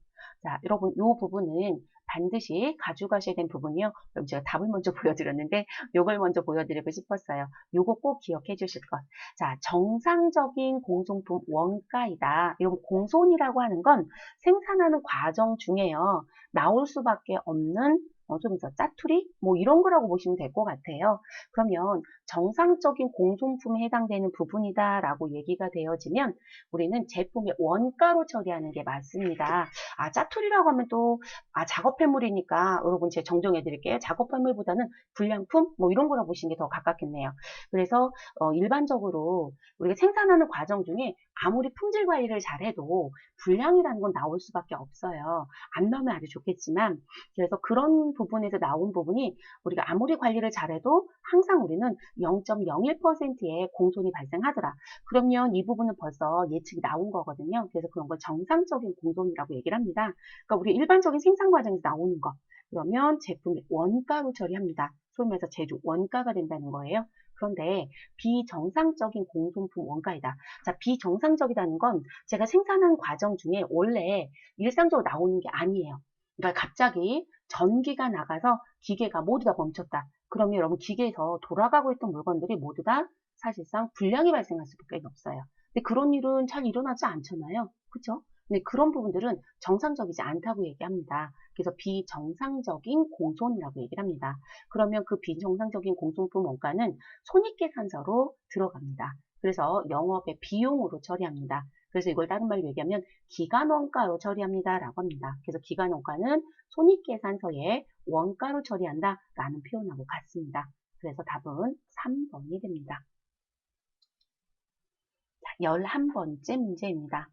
자, 여러분, 이 부분은 반드시 가져가셔야 되는 부분이요. 그럼 제가 답을 먼저 보여드렸는데 이걸 먼저 보여드리고 싶었어요. 이거 꼭 기억해 주실 것. 자, 정상적인 공동품 원가이다. 이런 공손이라고 하는 건 생산하는 과정 중에요. 나올 수밖에 없는 좀 더 짜투리? 뭐 이런 거라고 보시면 될 것 같아요. 그러면 정상적인 공손품에 해당되는 부분이다라고 얘기가 되어지면 우리는 제품의 원가로 처리하는 게 맞습니다. 아, 짜투리라고 하면 또 작업폐물이니까 여러분 제가 정정해 드릴게요. 작업폐물보다는 불량품? 뭐 이런 거라고 보시는 게 더 가깝겠네요. 그래서 일반적으로 우리가 생산하는 과정 중에 아무리 품질 관리를 잘해도 불량이라는 건 나올 수밖에 없어요. 안 나오면 아주 좋겠지만 그래서 그런 부분에서 나온 부분이 우리가 아무리 관리를 잘해도 항상 우리는 0.01%의 공손이 발생하더라. 그러면 이 부분은 벌써 예측이 나온 거거든요. 그래서 그런 걸 정상적인 공손이라고 얘기를 합니다. 그러니까 우리 일반적인 생산 과정에서 나오는 거. 그러면 제품의 원가로 처리합니다. 소위 말해서 제조 원가가 된다는 거예요. 그런데 비정상적인 공손품 원가이다. 자, 비정상적이라는 건 제가 생산하는 과정 중에 원래 일상적으로 나오는 게 아니에요. 그러니까 갑자기 전기가 나가서 기계가 모두 다 멈췄다. 그러면 여러분 기계에서 돌아가고 있던 물건들이 모두 다 사실상 불량이 발생할 수밖에 없어요. 근데 그런 일은 잘 일어나지 않잖아요. 그렇죠? 근데 그런 부분들은 정상적이지 않다고 얘기합니다. 그래서 비정상적인 공손이라고 얘기를 합니다. 그러면 그 비정상적인 공손품 원가는 손익계산서로 들어갑니다. 그래서 영업의 비용으로 처리합니다. 그래서 이걸 다른 말로 얘기하면 기간원가로 처리합니다 라고 합니다. 그래서 기간원가는 손익계산서에 원가로 처리한다 라는 표현하고 같습니다. 그래서 답은 3번이 됩니다. 11번째 문제입니다.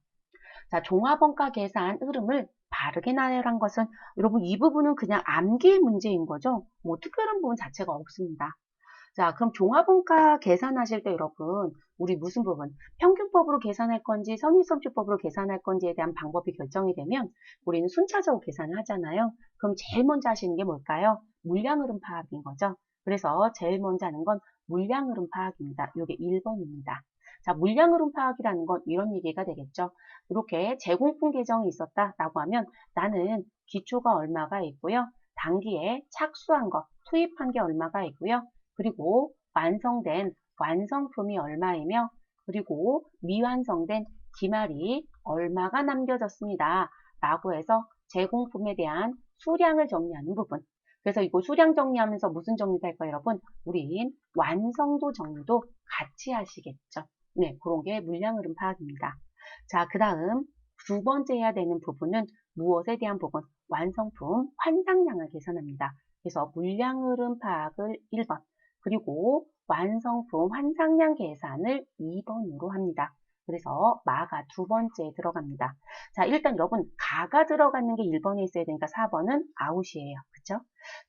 자, 종합원가 계산 흐름을 바르게 나열한 것은 여러분 이 부분은 그냥 암기의 문제인 거죠. 뭐 특별한 부분 자체가 없습니다. 자, 그럼 종합원가 계산하실 때 여러분 우리 무슨 부분? 평균법으로 계산할 건지 선입선출법으로 계산할 건지에 대한 방법이 결정이 되면 우리는 순차적으로 계산을 하잖아요. 그럼 제일 먼저 하시는 게 뭘까요? 물량흐름 파악인 거죠. 그래서 제일 먼저 하는 건 물량흐름 파악입니다. 이게 1번입니다. 자, 물량흐름 파악이라는 건 이런 얘기가 되겠죠. 이렇게 제공품 계정이 있었다라고 하면 나는 기초가 얼마가 있고요. 단기에 착수한 거, 투입한 게 얼마가 있고요. 그리고 완성된 완성품이 얼마이며 그리고 미완성된 기말이 얼마가 남겨졌습니다. 라고 해서 제공품에 대한 수량을 정리하는 부분. 그래서 이거 수량 정리하면서 무슨 정리도 할까요, 여러분? 우린 완성도 정리도 같이 하시겠죠. 네, 그런 게 물량흐름 파악입니다. 자, 그 다음 두 번째 해야 되는 부분은 무엇에 대한 부분? 완성품 환상량을 계산합니다. 그래서 물량흐름 파악을 1번, 그리고 완성품 환상량 계산을 2번으로 합니다. 그래서 마가 두 번째에 들어갑니다. 자, 일단 여러분 가가 들어가는 게 1번에 있어야 되니까 4번은 아웃이에요. 그쵸?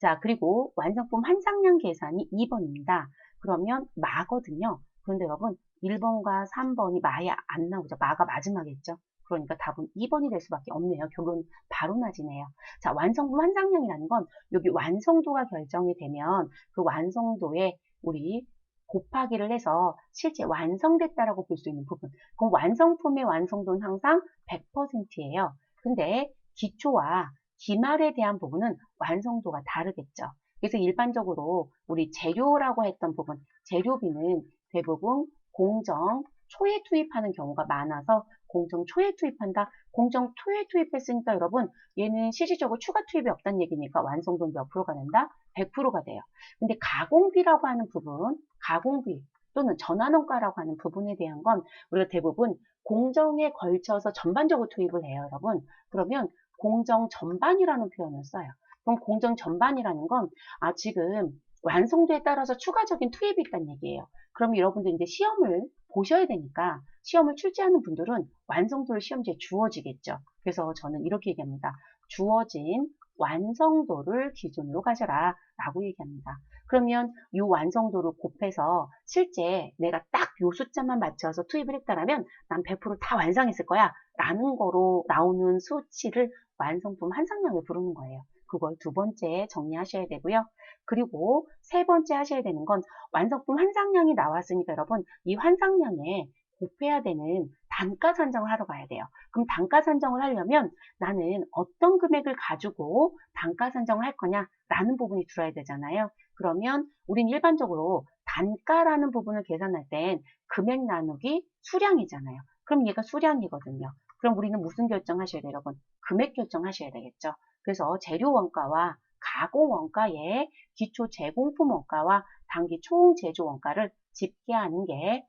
자, 그리고 완성품 환상량 계산이 2번입니다. 그러면 마거든요. 그런데 여러분 1번과 3번이 마야 안 나오죠. 마가 마지막에 있죠. 그러니까 답은 2번이 될 수밖에 없네요. 결론 바로 나지네요. 자, 완성품 환상량이라는 건 여기 완성도가 결정이 되면 그 완성도에 우리 곱하기를 해서 실제 완성됐다라고 볼 수 있는 부분. 그럼 완성품의 완성도는 항상 100%예요. 근데 기초와 기말에 대한 부분은 완성도가 다르겠죠. 그래서 일반적으로 우리 재료라고 했던 부분, 재료비는 대부분 공정 초에 투입하는 경우가 많아서 공정 초에 투입한다. 공정 초에 투입했으니까 여러분 얘는 실질적으로 추가 투입이 없다는 얘기니까 완성도는 몇 프로가 된다? 100%가 돼요. 근데 가공비라고 하는 부분, 가공비 또는 전환원가라고 하는 부분에 대한 건 우리가 대부분 공정에 걸쳐서 전반적으로 투입을 해요, 여러분. 그러면 공정 전반이라는 표현을 써요. 그럼 공정 전반이라는 건 지금 완성도에 따라서 추가적인 투입이 있다는 얘기예요. 그럼 여러분들 이제 시험을 보셔야 되니까 시험을 출제하는 분들은 완성도를 시험지에 주어지겠죠. 그래서 저는 이렇게 얘기합니다. 주어진 완성도를 기준으로 가져라 라고 얘기합니다. 그러면 이 완성도를 곱해서 실제 내가 딱 요 숫자만 맞춰서 투입을 했다라면 난 100%다 완성했을 거야 라는 거로 나오는 수치를 완성품 환상량을 부르는 거예요. 그걸 두 번째 정리하셔야 되고요. 그리고 세 번째 하셔야 되는 건 완성품 환상량이 나왔으니까 여러분 이 환상량에 곱해야 되는 단가 산정을 하러 가야 돼요. 그럼 단가 산정을 하려면 나는 어떤 금액을 가지고 단가 산정을 할 거냐라는 부분이 들어야 되잖아요. 그러면 우린 일반적으로 단가라는 부분을 계산할 땐 금액 나누기 수량이잖아요. 그럼 얘가 수량이거든요. 그럼 우리는 무슨 결정하셔야 돼요, 여러분? 금액 결정하셔야 되겠죠. 그래서 재료 원가와 가공 원가의 기초 제공품 원가와 단기 총 제조 원가를 집계하는 게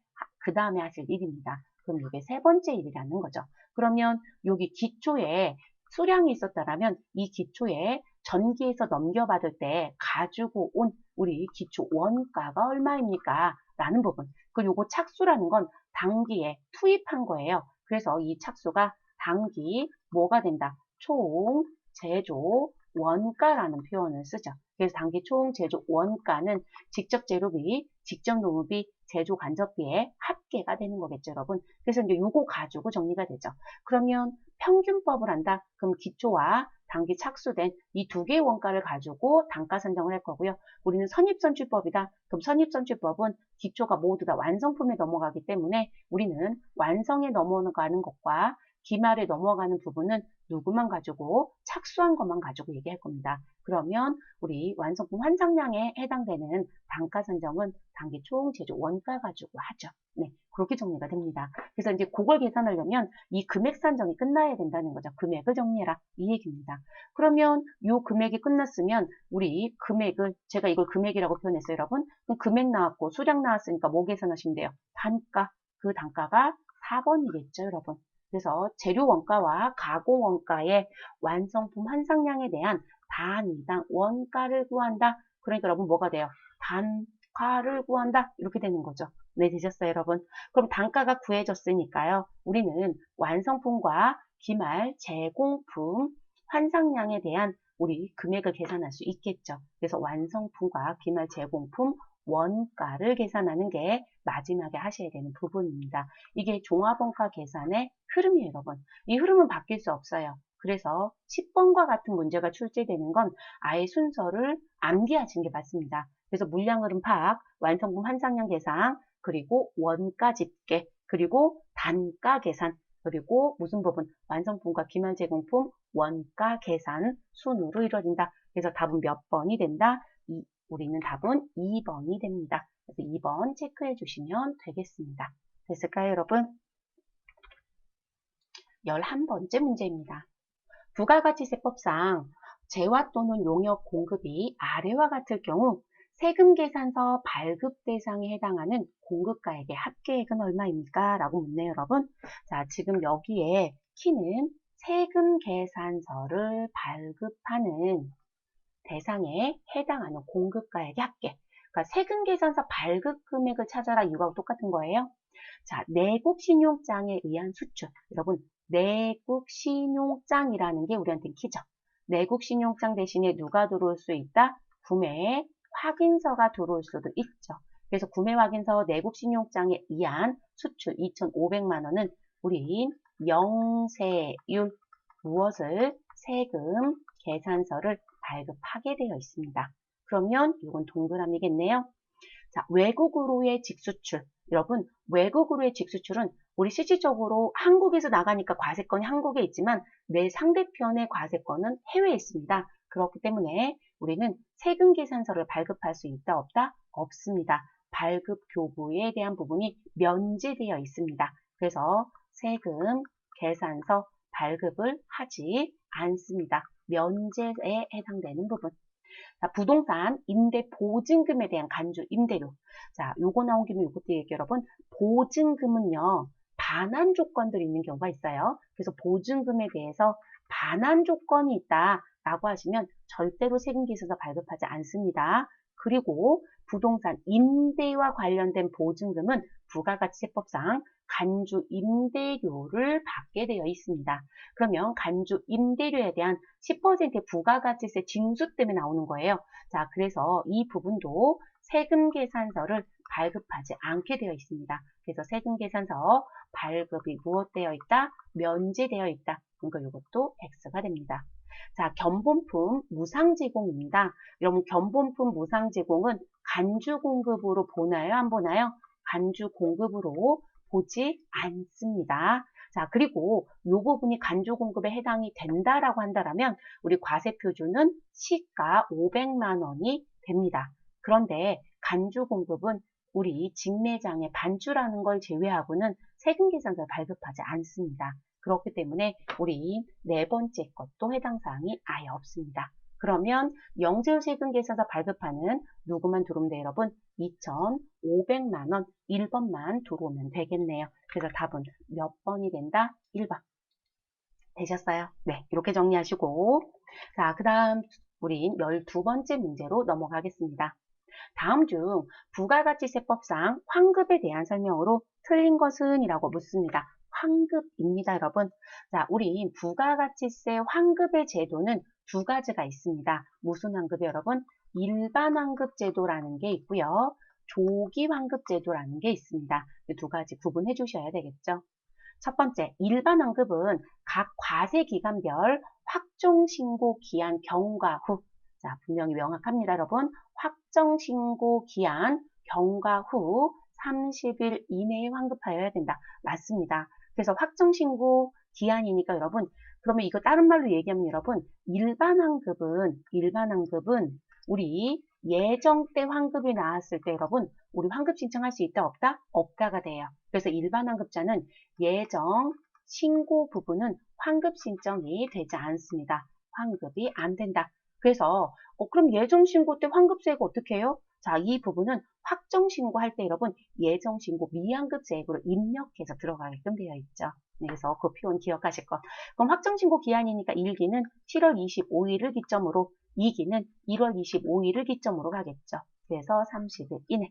그 다음에 하실 일입니다. 그럼 이게 세 번째 일이라는 거죠. 그러면 여기 기초에 수량이 있었다라면 이 기초에 전기에서 넘겨받을 때 가지고 온 우리 기초 원가가 얼마입니까? 라는 부분. 그리고 요거 착수라는 건 단기에 투입한 거예요. 그래서 이 착수가 단기 뭐가 된다? 총 제조 원가라는 표현을 쓰죠. 그래서 단기 총 제조 원가는 직접 재료비, 직접 노무비, 제조 간접비의 합계가 되는 거겠죠, 여러분. 그래서 이제 요거 가지고 정리가 되죠. 그러면 평균법을 한다. 그럼 기초와 단기 착수된 이 두 개의 원가를 가지고 단가 산정을 할 거고요. 우리는 선입선출법이다. 그럼 선입선출법은 기초가 모두 다 완성품에 넘어가기 때문에 우리는 완성에 넘어가는 것과 기말에 넘어가는 부분은 누구만 가지고 착수한 것만 가지고 얘기할 겁니다. 그러면 우리 완성품 환상량에 해당되는 단가 산정은 단기 총 제조 원가 가지고 하죠. 네, 그렇게 정리가 됩니다. 그래서 이제 그걸 계산하려면 이 금액 산정이 끝나야 된다는 거죠. 금액을 정리해라 이 얘기입니다. 그러면 이 금액이 끝났으면 우리 금액을 제가 이걸 금액이라고 표현했어요, 여러분. 그럼 금액 나왔고 수량 나왔으니까 뭐 계산하시면 돼요? 단가. 그 단가가 4번이겠죠, 여러분. 그래서 재료 원가와 가공 원가의 완성품 환상량에 대한 단위당 원가를 구한다. 그러니까 여러분 뭐가 돼요? 단가를 구한다. 이렇게 되는 거죠. 네, 되셨어요, 여러분? 그럼 단가가 구해졌으니까요. 우리는 완성품과 기말 제공품 환상량에 대한 우리 금액을 계산할 수 있겠죠. 그래서 완성품과 기말 제공품 원가를 계산하는 게 마지막에 하셔야 되는 부분입니다. 이게 종합원가 계산의 흐름이에요, 여러분. 이 흐름은 바뀔 수 없어요. 그래서 10번과 같은 문제가 출제되는 건 아예 순서를 암기하시는 게 맞습니다. 그래서 물량 흐름 파악, 완성품 환상량 계산, 그리고 원가 집계, 그리고 단가 계산, 그리고 무슨 부분? 완성품과 기말 제공품 원가 계산 순으로 이루어진다. 그래서 답은 몇 번이 된다? 우리는 답은 2번이 됩니다. 그래서 2번 체크해 주시면 되겠습니다. 됐을까요, 여러분? 11번째 문제입니다. 부가가치세법상 재화 또는 용역 공급이 아래와 같을 경우 세금 계산서 발급 대상에 해당하는 공급가액의 합계액은 얼마입니까? 라고 묻네요, 여러분. 자, 지금 여기에 키는 세금 계산서를 발급하는 대상에 해당하는 공급가액의 합계. 그러니까 세금 계산서 발급 금액을 찾아라 이거하고 똑같은 거예요. 자, 내국 신용장에 의한 수출. 여러분, 내국 신용장이라는 게 우리한테 키죠. 내국 신용장 대신에 누가 들어올 수 있다? 구매 확인서가 들어올 수도 있죠. 그래서 구매 확인서 내국 신용장에 의한 수출 2,500만 원은 우리 영세율 무엇을 세금 계산서를 발급하게 되어 있습니다. 그러면 이건 동그라미겠네요. 자, 외국으로의 직수출. 여러분, 외국으로의 직수출은 우리 실질적으로 한국에서 나가니까 과세권이 한국에 있지만 내 상대편의 과세권은 해외에 있습니다. 그렇기 때문에 우리는 세금 계산서를 발급할 수 있다, 없다? 없습니다. 발급 교부에 대한 부분이 면제되어 있습니다. 그래서 세금 계산서 발급을 하지 않습니다. 면제에 해당되는 부분. 자, 부동산 임대 보증금에 대한 간주 임대료. 자, 요거 나온 김에 요것도 얘기해요, 여러분. 보증금은요, 반환 조건들이 있는 경우가 있어요. 그래서 보증금에 대해서 반환 조건이 있다라고 하시면 절대로 세금계산서 발급하지 않습니다. 그리고 부동산 임대와 관련된 보증금은 부가가치세법상 간주 임대료를 받게 되어 있습니다. 그러면 간주 임대료에 대한 10%의 부가가치세 징수 때문에 나오는 거예요. 자, 그래서 이 부분도 세금 계산서를 발급하지 않게 되어 있습니다. 그래서 세금 계산서 발급이 무엇되어 있다? 면제되어 있다. 그러니까 이것도 X가 됩니다. 자, 견본품 무상 제공입니다. 여러분, 견본품 무상 제공은 간주 공급으로 보나요? 안 보나요? 간주 공급으로 보지 않습니다. 자, 그리고 이 부분이 간주 공급에 해당이 된다라고 한다면 우리 과세 표준은 시가 500만 원이 됩니다. 그런데 간주 공급은 우리 직매장의 반주라는 걸 제외하고는 세금 계산서를 발급하지 않습니다. 그렇기 때문에 우리 네 번째 것도 해당 사항이 아예 없습니다. 그러면 영세율 세금 계산서 발급하는 누구만 들어오면 돼요, 여러분? 2,500만 원 1번만 들어오면 되겠네요. 그래서 답은 몇 번이 된다? 1번. 되셨어요? 네, 이렇게 정리하시고 자, 그 다음 우린 12번째 문제로 넘어가겠습니다. 다음 중 부가가치세법상 환급에 대한 설명으로 틀린 것은? 이라고 묻습니다. 환급입니다, 여러분. 자, 우리 부가가치세 환급의 제도는 두 가지가 있습니다. 무슨 환급이 여러분? 일반 환급 제도라는 게 있고요. 조기 환급 제도라는 게 있습니다. 이 두 가지 구분해 주셔야 되겠죠. 첫 번째, 일반 환급은 각 과세 기간별 확정 신고 기한 경과 후, 자, 분명히 명확합니다, 여러분. 확정 신고 기한 경과 후 30일 이내에 환급하여야 된다. 맞습니다. 그래서 확정 신고 기한이니까 여러분, 그러면 이거 다른 말로 얘기하면 여러분, 일반 환급은 우리 예정 때 환급이 나왔을 때 여러분, 우리 환급 신청할 수 있다 없다? 없다가 돼요. 그래서 일반 환급자는 예정 신고 부분은 환급 신청이 되지 않습니다. 환급이 안 된다. 그래서 그럼 예정 신고 때 환급세액 어떻게 해요? 자, 이 부분은 확정 신고할 때 여러분 예정 신고 미환급세액으로 입력해서 들어가게끔 되어 있죠. 그래서 그 표현 기억하실 것. 그럼 확정 신고 기한이니까 1기는 7월 25일을 기점으로 2기는 1월 25일을 기점으로 가겠죠. 그래서 30일 이내.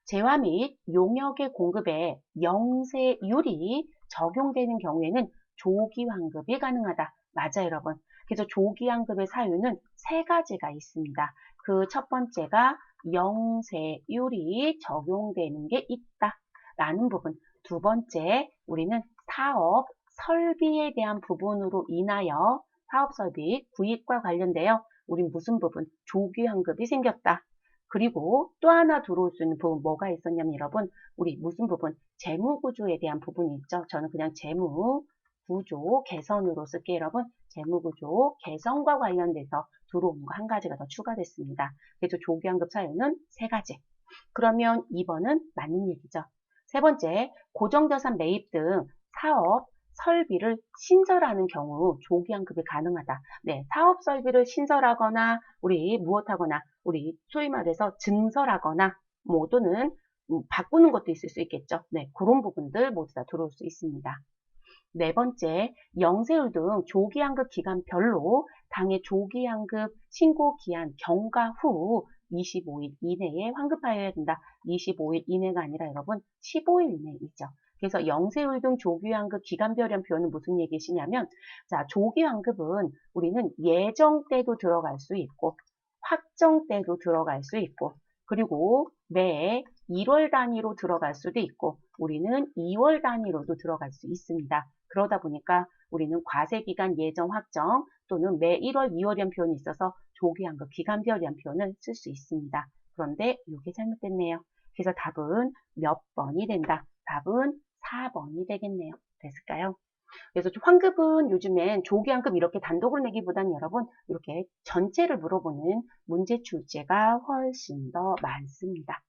재화 및 용역의 공급에 영세율이 적용되는 경우에는 조기 환급이 가능하다. 맞아요, 여러분. 그래서 조기 환급의 사유는 세 가지가 있습니다. 그 첫 번째가 영세율이 적용되는 게 있다. 라는 부분. 두 번째, 우리는 사업 설비에 대한 부분으로 인하여 사업 설비 구입과 관련되어 우린 무슨 부분? 조기 환급이 생겼다. 그리고 또 하나 들어올 수 있는 부분 뭐가 있었냐면 여러분, 우리 무슨 부분? 재무구조에 대한 부분이 있죠. 저는 그냥 재무구조 개선으로 쓸게요, 여러분. 재무구조 개선과 관련돼서 들어온 거 한 가지가 더 추가됐습니다. 그래서 조기환급 사유는 세 가지. 그러면 2번은 맞는 얘기죠. 세 번째, 고정자산 매입 등 사업 설비를 신설하는 경우 조기환급이 가능하다. 네, 사업 설비를 신설하거나 우리 무엇하거나 우리 소위 말해서 증설하거나 뭐 또는 바꾸는 것도 있을 수 있겠죠. 네, 그런 부분들 모두 다 들어올 수 있습니다. 네 번째, 영세율 등 조기환급 기간별로 당해 조기환급 신고 기한 경과 후 25일 이내에 환급하여야 된다. 25일 이내가 아니라 여러분 15일 이내이죠. 그래서 영세율 등 조기환급 기간별이란 표현은 무슨 얘기시냐면, 자, 조기환급은 우리는 예정 때도 들어갈 수 있고 확정 때도 들어갈 수 있고 그리고 매 1월 단위로 들어갈 수도 있고 우리는 2월 단위로도 들어갈 수 있습니다. 그러다 보니까 우리는 과세기간 예정 확정 또는 매 1월, 2월이란 표현이 있어서 조기환급 기간별이란 표현을 쓸 수 있습니다. 그런데 이게 잘못됐네요. 그래서 답은 몇 번이 된다? 답은 4번이 되겠네요. 됐을까요? 그래서 환급은 요즘엔 조기환급 이렇게 단독을 내기보다는 여러분 이렇게 전체를 물어보는 문제 출제가 훨씬 더 많습니다.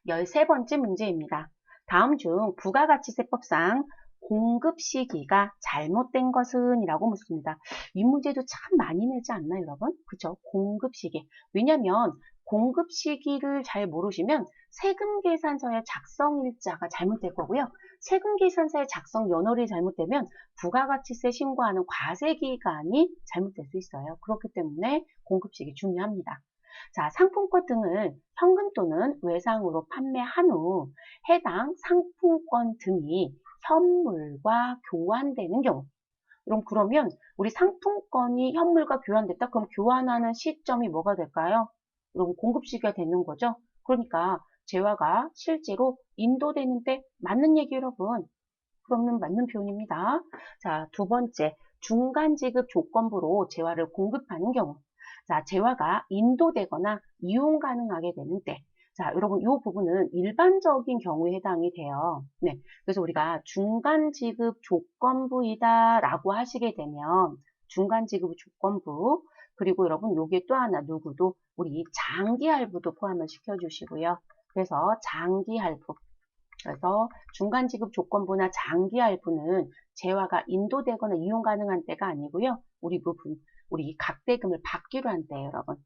13번째 문제입니다. 다음 중 부가가치세법상 공급 시기가 잘못된 것은? 이라고 묻습니다. 이 문제도 참 많이 내지 않나요, 여러분? 그죠? 공급 시기. 왜냐면 공급 시기를 잘 모르시면 세금계산서의 작성 일자가 잘못될 거고요. 세금계산서의 작성 연월이 잘못되면 부가가치세 신고하는 과세기간이 잘못될 수 있어요. 그렇기 때문에 공급 시기 중요합니다. 자, 상품권 등을 현금 또는 외상으로 판매한 후 해당 상품권 등이 현물과 교환되는 경우. 그러면 우리 상품권이 현물과 교환됐다? 그럼 교환하는 시점이 뭐가 될까요? 여러분 공급 시기가 되는 거죠. 그러니까 재화가 실제로 인도되는 때 맞는 얘기 여러분. 그러면 맞는 표현입니다. 자, 두 번째, 중간 지급 조건부로 재화를 공급하는 경우. 자, 재화가 인도되거나 이용 가능하게 되는 때. 자, 여러분, 이 부분은 일반적인 경우에 해당이 돼요. 네. 그래서 우리가 중간 지급 조건부이다 라고 하시게 되면, 중간 지급 조건부, 그리고 여러분, 요게 또 하나 누구도 우리 장기 할부도 포함을 시켜주시고요. 그래서 장기 할부. 그래서 중간 지급 조건부나 장기 할부는 재화가 인도되거나 이용 가능한 때가 아니고요. 우리 각대금을 받기로 한 때예요, 여러분.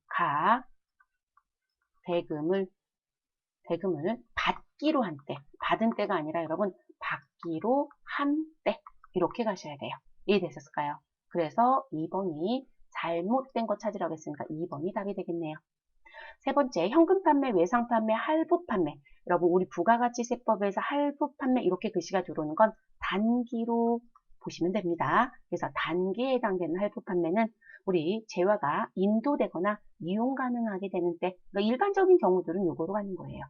대금을 받기로 한 때. 받은 때가 아니라 여러분 받기로 한 때. 이렇게 가셔야 돼요. 이해되셨을까요? 그래서 2번이 잘못된 거 찾으라고 했으니까 2번이 답이 되겠네요. 세 번째, 현금 판매, 외상 판매, 할부 판매. 여러분, 우리 부가가치세법에서 할부 판매 이렇게 글씨가 들어오는 건 단기로 보시면 됩니다. 그래서 단기에 해당되는 할부 판매는 우리 재화가 인도되거나 이용 가능하게 되는 때, 그러니까 일반적인 경우들은 요거로 가는 거예요.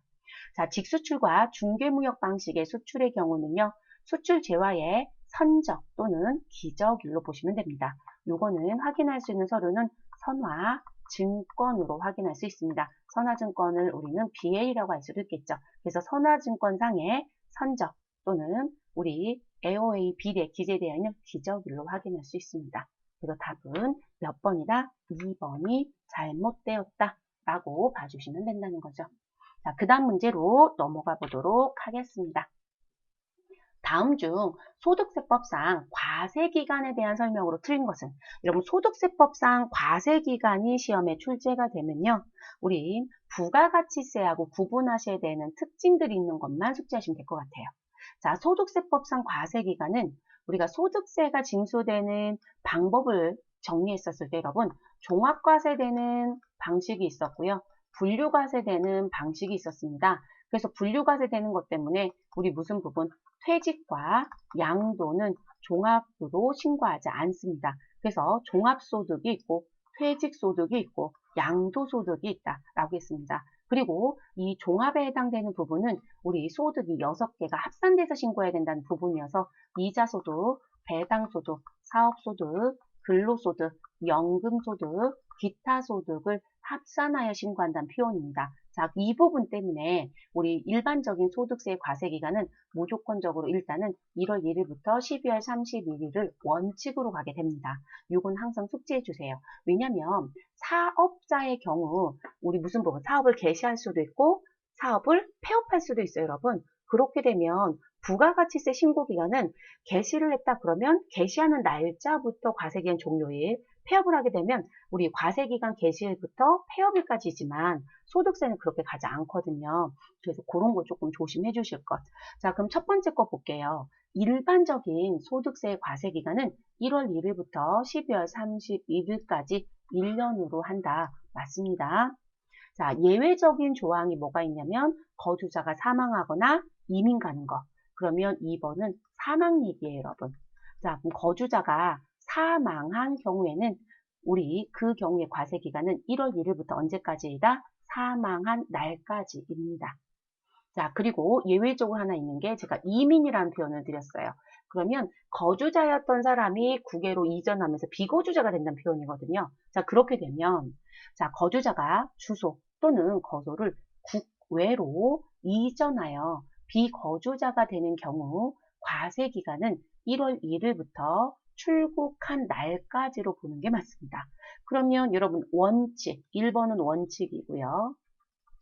자, 직수출과 중개무역 방식의 수출의 경우는요, 수출 재화의 선적 또는 기적일로 보시면 됩니다. 요거는 확인할 수 있는 서류는 선화 증권으로 확인할 수 있습니다. 선화증권을 우리는 BA라고 할 수도 있겠죠. 그래서 선화증권상의 선적 또는 우리 AOA 비례 기재되어 기저일로 확인할 수 있습니다. 그래서 답은 몇 번이다? 2번이 잘못되었다 라고 봐주시면 된다는 거죠. 자, 그 다음 문제로 넘어가 보도록 하겠습니다. 다음 중 소득세법상 과세기간에 대한 설명으로 틀린 것은, 여러분 소득세법상 과세기간이 시험에 출제가 되면요, 우린 부가가치세하고 구분하셔야 되는 특징들이 있는 것만 숙지하시면 될 것 같아요. 자, 소득세법상 과세기간은 우리가 소득세가 징수되는 방법을 정리했었을 때 여러분 종합과세되는 방식이 있었고요, 분류과세되는 방식이 있었습니다. 그래서 분류과세되는 것 때문에 우리 무슨 부분? 퇴직과 양도는 종합으로 신고하지 않습니다. 그래서 종합소득이 있고 퇴직소득이 있고 양도소득이 있다라고 했습니다. 그리고 이 종합에 해당되는 부분은 우리 소득이 6개가 합산돼서 신고해야 된다는 부분이어서 이자소득, 배당소득, 사업소득, 근로소득, 연금소득, 기타소득을 합산하여 신고한다는 표현입니다. 자, 이 부분 때문에 우리 일반적인 소득세 과세기간은 무조건적으로 일단은 1월 1일부터 12월 31일을 원칙으로 가게 됩니다. 이건 항상 숙지해 주세요. 왜냐하면 사업자의 경우 우리 무슨 부분? 사업을 개시할 수도 있고 사업을 폐업할 수도 있어요, 여러분. 그렇게 되면 부가가치세 신고기간은 개시를 했다 그러면 개시하는 날짜부터 과세기간 종료일, 폐업을 하게 되면 우리 과세기간 개시일부터 폐업일까지지만 소득세는 그렇게 가지 않거든요. 그래서 그런 거 조금 조심해 주실 것. 자, 그럼 첫 번째 거 볼게요. 일반적인 소득세 과세기간은 1월 1일부터 12월 31일까지 1년으로 한다. 맞습니다. 자, 예외적인 조항이 뭐가 있냐면 거주자가 사망하거나 이민 가는 거. 그러면 2번은 사망 얘기예요, 여러분. 자, 그럼 거주자가 사망한 경우에는 우리 그 경우의 과세기간은 1월 1일부터 언제까지이다? 사망한 날까지입니다. 자, 그리고 예외적으로 하나 있는 게 제가 이민이라는 표현을 드렸어요. 그러면 거주자였던 사람이 국외로 이전하면서 비거주자가 된다는 표현이거든요. 자, 그렇게 되면 자, 거주자가 주소 또는 거소를 국외로 이전하여 비거주자가 되는 경우 과세기간은 1월 1일부터 출국한 날까지로 보는 게 맞습니다. 그러면 여러분 원칙, 1번은 원칙이고요.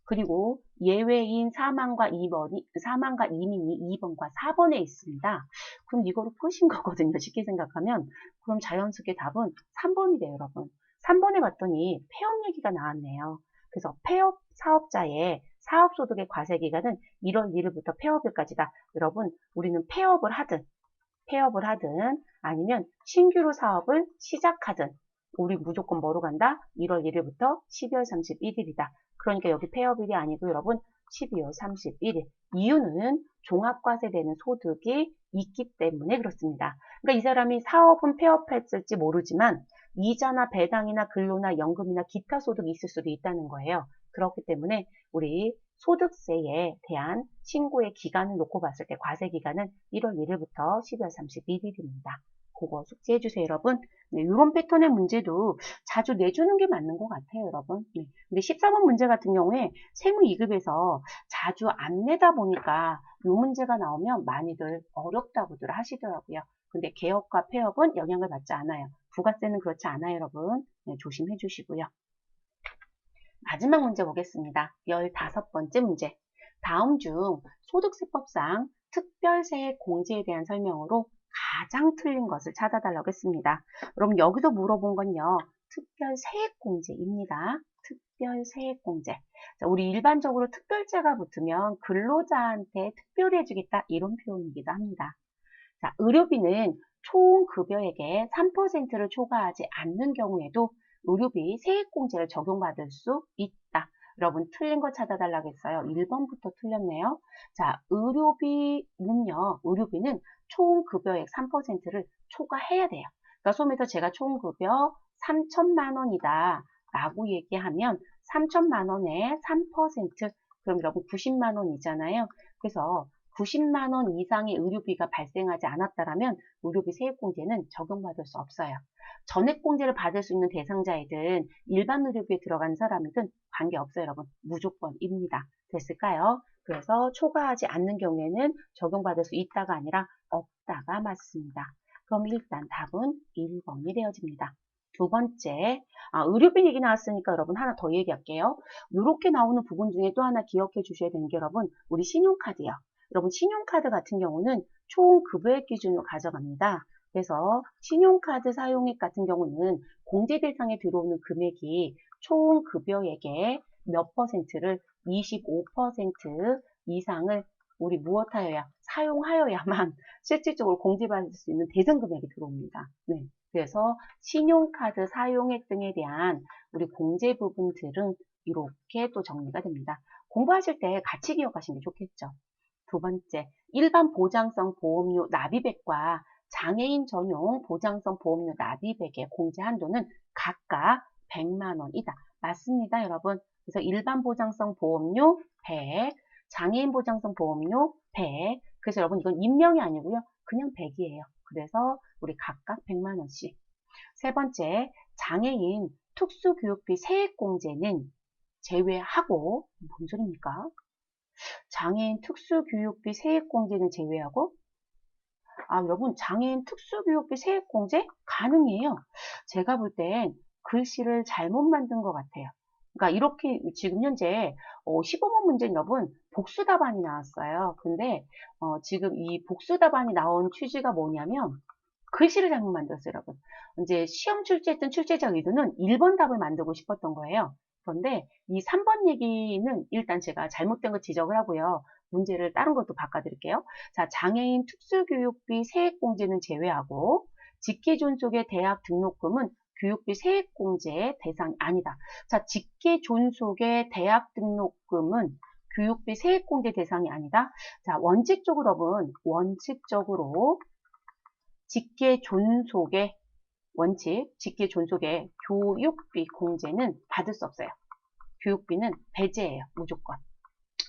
그리고 예외인 사망과 이민이 2번과 4번에 있습니다. 그럼 이거를 푸신 거거든요. 쉽게 생각하면. 그럼 자연스럽게 답은 3번이 돼요, 여러분. 3번에 봤더니 폐업 얘기가 나왔네요. 그래서 폐업 사업자의 사업소득의 과세기간은 1월 1일부터 폐업일까지다. 여러분, 우리는 폐업을 하든 아니면 신규로 사업을 시작하든 우리 무조건 뭐로 간다? 1월 1일부터 12월 31일이다. 그러니까 여기 폐업일이 아니고 여러분 12월 31일. 이유는 종합과세되는 소득이 있기 때문에 그렇습니다. 그러니까 이 사람이 사업은 폐업했을지 모르지만 이자나 배당이나 근로나 연금이나 기타 소득이 있을 수도 있다는 거예요. 그렇기 때문에 우리 소득세에 대한 신고의 기간을 놓고 봤을 때 과세기간은 1월 1일부터 12월 31일입니다. 그거 숙지해 주세요, 여러분. 네, 이런 패턴의 문제도 자주 내주는 게 맞는 것 같아요, 여러분. 네. 근데 14번 문제 같은 경우에 세무 2급에서 자주 안 내다 보니까 이 문제가 나오면 많이들 어렵다고들 하시더라고요. 근데 개업과 폐업은 영향을 받지 않아요. 부가세는 그렇지 않아요, 여러분. 네, 조심해 주시고요. 마지막 문제 보겠습니다. 15번째 문제. 다음 중 소득세법상 특별세액 공제에 대한 설명으로 가장 틀린 것을 찾아달라고 했습니다. 여러분 여기서 물어본 건요. 특별세액공제입니다. 특별세액공제. 자, 우리 일반적으로 특별제가 붙으면 근로자한테 특별히 해주겠다 이런 표현이기도 합니다. 자, 의료비는 총 급여액의 3%를 초과하지 않는 경우에도 의료비 세액공제를 적용받을 수 있다. 여러분 틀린 거 찾아달라고 했어요. 1번부터 틀렸네요. 자, 의료비는 총 급여액 3%를 초과해야 돼요. 그러니까 소매서 제가 총 급여 3천만 원이다 라고 얘기하면 3천만 원에 3%, 그럼 여러분 90만 원이잖아요. 그래서 90만 원 이상의 의료비가 발생하지 않았다면 의료비 세액공제는 적용받을 수 없어요. 전액공제를 받을 수 있는 대상자이든 일반 의료비에 들어간 사람이든 관계없어요, 여러분. 무조건입니다. 됐을까요? 그래서 초과하지 않는 경우에는 적용받을 수 있다가 아니라 맞다가 맞습니다. 그럼 일단 답은 1번이 되어집니다. 두 번째, 의료비 얘기 나왔으니까 여러분 하나 더 얘기할게요. 이렇게 나오는 부분 중에 또 하나 기억해 주셔야 되는 게 여러분, 우리 신용카드요. 여러분 신용카드 같은 경우는 총 급여액 기준으로 가져갑니다. 그래서 신용카드 사용액 같은 경우는 공제 대상에 들어오는 금액이 총 급여액의 몇 퍼센트를 25% 이상을 우리 무엇하여야 사용하여야만 실질적으로 공제받을 수 있는 대상 금액이 들어옵니다. 네. 그래서 신용카드 사용액 등에 대한 우리 공제 부분들은 이렇게 또 정리가 됩니다. 공부하실 때 같이 기억하시는 게 좋겠죠. 두 번째, 일반 보장성 보험료 납입액과 장애인 전용 보장성 보험료 납입액의 공제 한도는 각각 100만 원이다. 맞습니다, 여러분. 그래서 일반 보장성 보험료 100, 장애인 보장성 보험료 100. 그래서 여러분 이건 임명이 아니고요. 그냥 100이에요. 그래서 우리 각각 100만 원씩. 세 번째, 장애인 특수교육비 세액공제는 제외하고, 뭔 소리입니까? 장애인 특수교육비 세액공제는 제외하고, 여러분, 장애인 특수교육비 세액공제 가능해요. 제가 볼 땐 글씨를 잘못 만든 것 같아요. 그러니까 이렇게 지금 현재 15번 문제는 여러분 복수 답안이 나왔어요. 근데 지금 이 복수 답안이 나온 취지가 뭐냐면 글씨를 잘못 만들었어요, 여러분. 이제 시험 출제했던 출제자 의도는 1번 답을 만들고 싶었던 거예요. 그런데 이 3번 얘기는 일단 제가 잘못된 거 지적을 하고요. 문제를 다른 것도 바꿔드릴게요. 자, 장애인 특수교육비 세액공제는 제외하고 직계존속의 대학 등록금은 교육비 세액공제 대상이 아니다. 자, 직계존속의 대학 등록금은 교육비 세액공제 대상이 아니다. 자, 원칙적으로 여러분, 원칙적으로 직계존속의 원칙, 직계존속의 교육비 공제는 받을 수 없어요. 교육비는 배제예요. 무조건.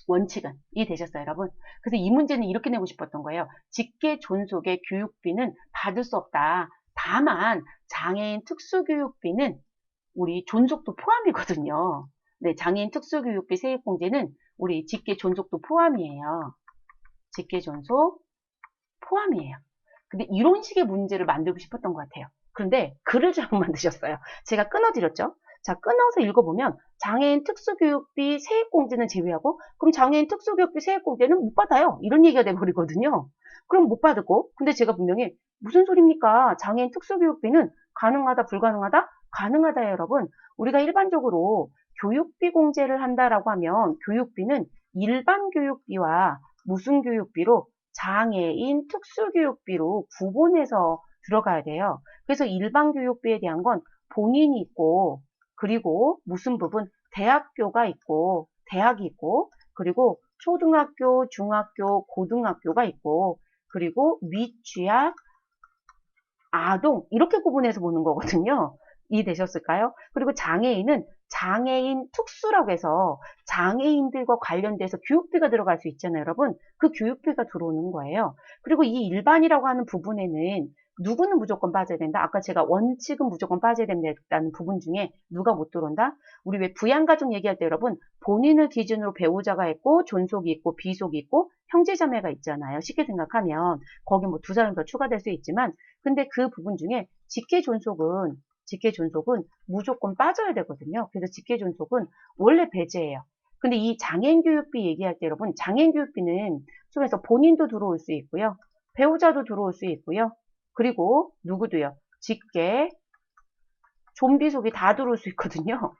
원칙은 이해되셨어요, 여러분? 그래서 이 문제는 이렇게 내고 싶었던 거예요. 직계존속의 교육비는 받을 수 없다. 다만 장애인 특수교육비는 우리 존속도 포함이거든요. 네, 장애인 특수교육비 세액공제는 우리 직계존속도 포함이에요. 직계존속 포함이에요. 근데 이런 식의 문제를 만들고 싶었던 것 같아요. 그런데 글을 잘못 만드셨어요. 제가 끊어드렸죠. 자, 끊어서 읽어보면 장애인 특수교육비 세액공제는 제외하고 그럼 장애인 특수교육비 세액공제는 못 받아요. 이런 얘기가 돼버리거든요. 그럼 못 받고 근데 제가 분명히 무슨 소리입니까? 장애인 특수교육비는 가능하다 불가능하다? 가능하다요, 여러분. 우리가 일반적으로 교육비 공제를 한다라고 하면 교육비는 일반 교육비와 무슨 교육비로 장애인 특수교육비로 구분해서 들어가야 돼요. 그래서 일반 교육비에 대한 건 본인이 있고 그리고 무슨 부분 대학교가 있고 대학이 있고 그리고 초등학교, 중학교, 고등학교가 있고 그리고 미취학, 아동 이렇게 구분해서 보는 거거든요. 이해되셨을까요? 그리고 장애인은 장애인 특수라고 해서 장애인들과 관련돼서 교육비가 들어갈 수 있잖아요, 여러분. 그 교육비가 들어오는 거예요. 그리고 이 일반이라고 하는 부분에는 누구는 무조건 빠져야 된다. 아까 제가 원칙은 무조건 빠져야 된다는 부분 중에 누가 못 들어온다? 우리 왜 부양가족 얘기할 때 여러분 본인을 기준으로 배우자가 있고 존속이 있고 비속이 있고 형제자매가 있잖아요. 쉽게 생각하면 거기 뭐 두 사람 더 추가될 수 있지만 근데 그 부분 중에 직계존속은 무조건 빠져야 되거든요. 그래서 직계존속은 원래 배제예요. 근데 이 장애인 교육비 얘기할 때 여러분 장애인 교육비는 속에서 본인도 들어올 수 있고요. 배우자도 들어올 수 있고요. 그리고 누구도요. 직계, 좀비속이 다 들어올 수 있거든요.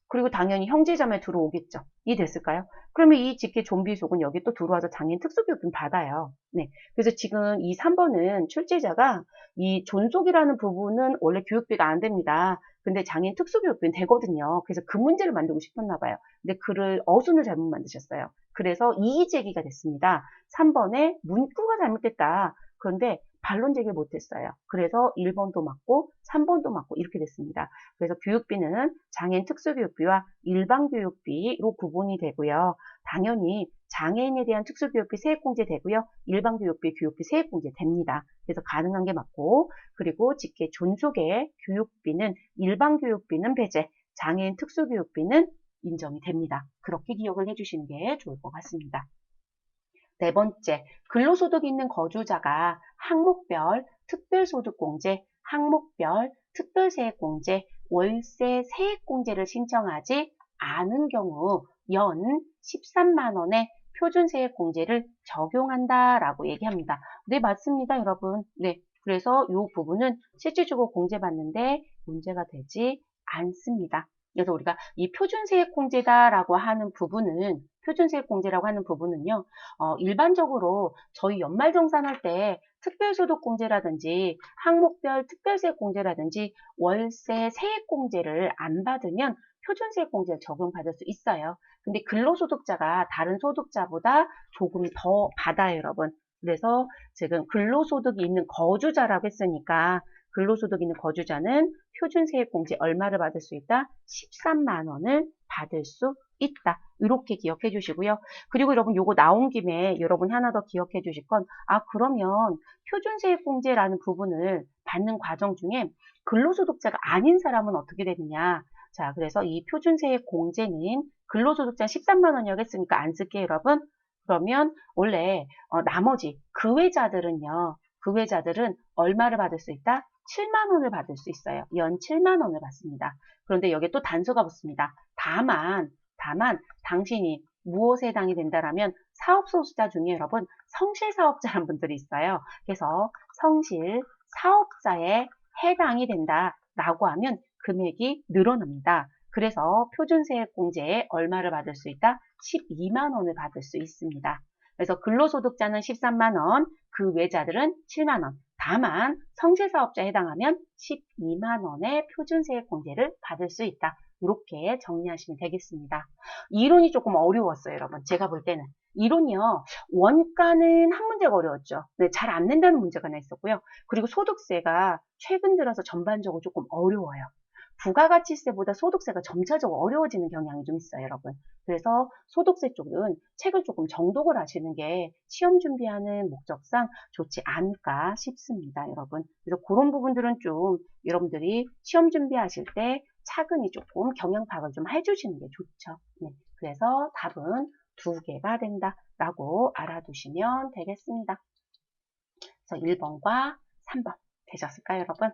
그리고 당연히 형제자매 들어오겠죠. 이해됐을까요? 그러면 이 직계 좀비속은 여기 또 들어와서 장애인 특수교육금 받아요. 네. 그래서 지금 이 3번은 출제자가 이 존속이라는 부분은 원래 교육비가 안 됩니다. 근데 장애인 특수교육비는 되거든요. 그래서 그 문제를 만들고 싶었나 봐요. 근데 글을 어순을 잘못 만드셨어요. 그래서 이의 제기가 됐습니다. 3번에 문구가 잘못됐다. 그런데 반론 제기를 못했어요. 그래서 1번도 맞고 3번도 맞고 이렇게 됐습니다. 그래서 교육비는 장애인 특수교육비와 일반 교육비로 구분이 되고요. 당연히 장애인에 대한 특수교육비 세액공제 되고요. 일반 교육비, 교육비 세액공제 됩니다. 그래서 가능한 게 맞고 그리고 직계 존속의 교육비는 일반 교육비는 배제, 장애인 특수교육비는 인정이 됩니다. 그렇게 기억을 해주시는 게 좋을 것 같습니다. 네 번째, 근로소득 있는 거주자가 항목별 특별소득공제, 항목별 특별세액공제, 월세 세액공제를 신청하지 않은 경우 연 13만 원의 표준세액공제를 적용한다라고 얘기합니다. 네, 맞습니다, 여러분. 네, 그래서 이 부분은 실질적으로 공제받는데 문제가 되지 않습니다. 그래서 우리가 이 표준세액공제다라고 하는 부분은 표준세액공제라고 하는 부분은요. 일반적으로 저희 연말정산할 때 특별소득공제라든지 항목별 특별세액공제라든지 월세 세액공제를 안 받으면 표준세액공제를 적용받을 수 있어요. 근데 근로소득자가 다른 소득자보다 조금 더 받아요, 여러분. 그래서 지금 근로소득이 있는 거주자라고 했으니까 근로소득 있는 거주자는 표준세액공제 얼마를 받을 수 있다? 13만 원을 받을 수 있다. 이렇게 기억해 주시고요. 그리고 여러분 요거 나온 김에 여러분 하나 더 기억해 주실 건 그러면 표준세액공제라는 부분을 받는 과정 중에 근로소득자가 아닌 사람은 어떻게 되느냐. 자, 그래서 이 표준세액공제는 근로소득자 13만 원이라고 했으니까 안 쓸게요, 여러분. 그러면 원래 나머지 그 외자들은요. 그 외자들은 얼마를 받을 수 있다? 7만 원을 받을 수 있어요. 연 7만 원을 받습니다. 그런데 여기에 또 단서가 붙습니다. 다만 당신이 무엇에 해당이 된다라면 사업소수자 중에 여러분 성실사업자라는 분들이 있어요. 그래서 성실사업자에 해당이 된다라고 하면 금액이 늘어납니다. 그래서 표준세액공제에 얼마를 받을 수 있다? 12만 원을 받을 수 있습니다. 그래서 근로소득자는 13만 원, 그 외자들은 7만 원. 다만 성실사업자에 해당하면 12만 원의 표준세액공제를 받을 수 있다. 이렇게 정리하시면 되겠습니다. 이론이 조금 어려웠어요, 여러분. 제가 볼 때는. 이론이요. 원가는 한 문제가 어려웠죠. 네, 잘 안 낸다는 문제가 하나 있었고요. 그리고 소득세가 최근 들어서 전반적으로 조금 어려워요. 부가가치세보다 소득세가 점차적으로 어려워지는 경향이 좀 있어요, 여러분. 그래서 소득세 쪽은 책을 조금 정독을 하시는 게 시험 준비하는 목적상 좋지 않을까 싶습니다, 여러분. 그래서 그런 부분들은 좀 여러분들이 시험 준비하실 때 차근히 조금 경향 파악을 좀 해주시는 게 좋죠. 네, 그래서 답은 두 개가 된다라고 알아두시면 되겠습니다. 그래서 1번과 3번 되셨을까요, 여러분?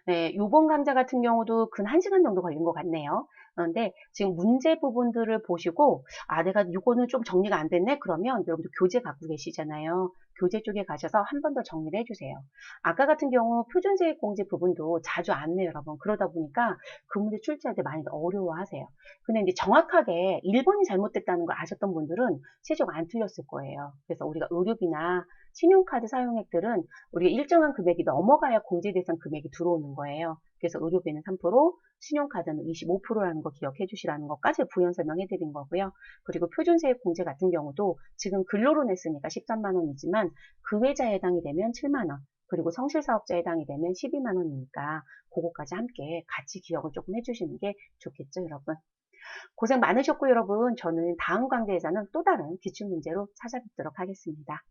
네, 요번 강좌 같은 경우도 근 1시간 정도 걸린 것 같네요. 그런데 지금 문제 부분들을 보시고 내가 이거는 좀 정리가 안 됐네? 그러면 여러분들 교재 갖고 계시잖아요. 교재 쪽에 가셔서 한 번 더 정리를 해주세요. 아까 같은 경우 표준세액공제 부분도 자주 안 내요, 여러분. 그러다 보니까 그 문제 출제할 때 많이 어려워하세요. 근데 이제 정확하게 1번이 잘못됐다는 걸 아셨던 분들은 실제로 안 틀렸을 거예요. 그래서 우리가 의료비나 신용카드 사용액들은 우리가 일정한 금액이 넘어가야 공제 대상 금액이 들어오는 거예요. 그래서 의료비는 3%, 신용카드는 25%라는 거 기억해 주시라는 것까지 부연 설명해 드린 거고요. 그리고 표준세액 공제 같은 경우도 지금 근로로 냈으니까 13만 원이지만 그 외자에 해당이 되면 7만 원, 그리고 성실사업자에 해당이 되면 12만 원이니까 그거까지 함께 같이 기억을 조금 해주시는 게 좋겠죠, 여러분. 고생 많으셨고 여러분, 저는 다음 강좌에서는 또 다른 기출문제로 찾아뵙도록 하겠습니다.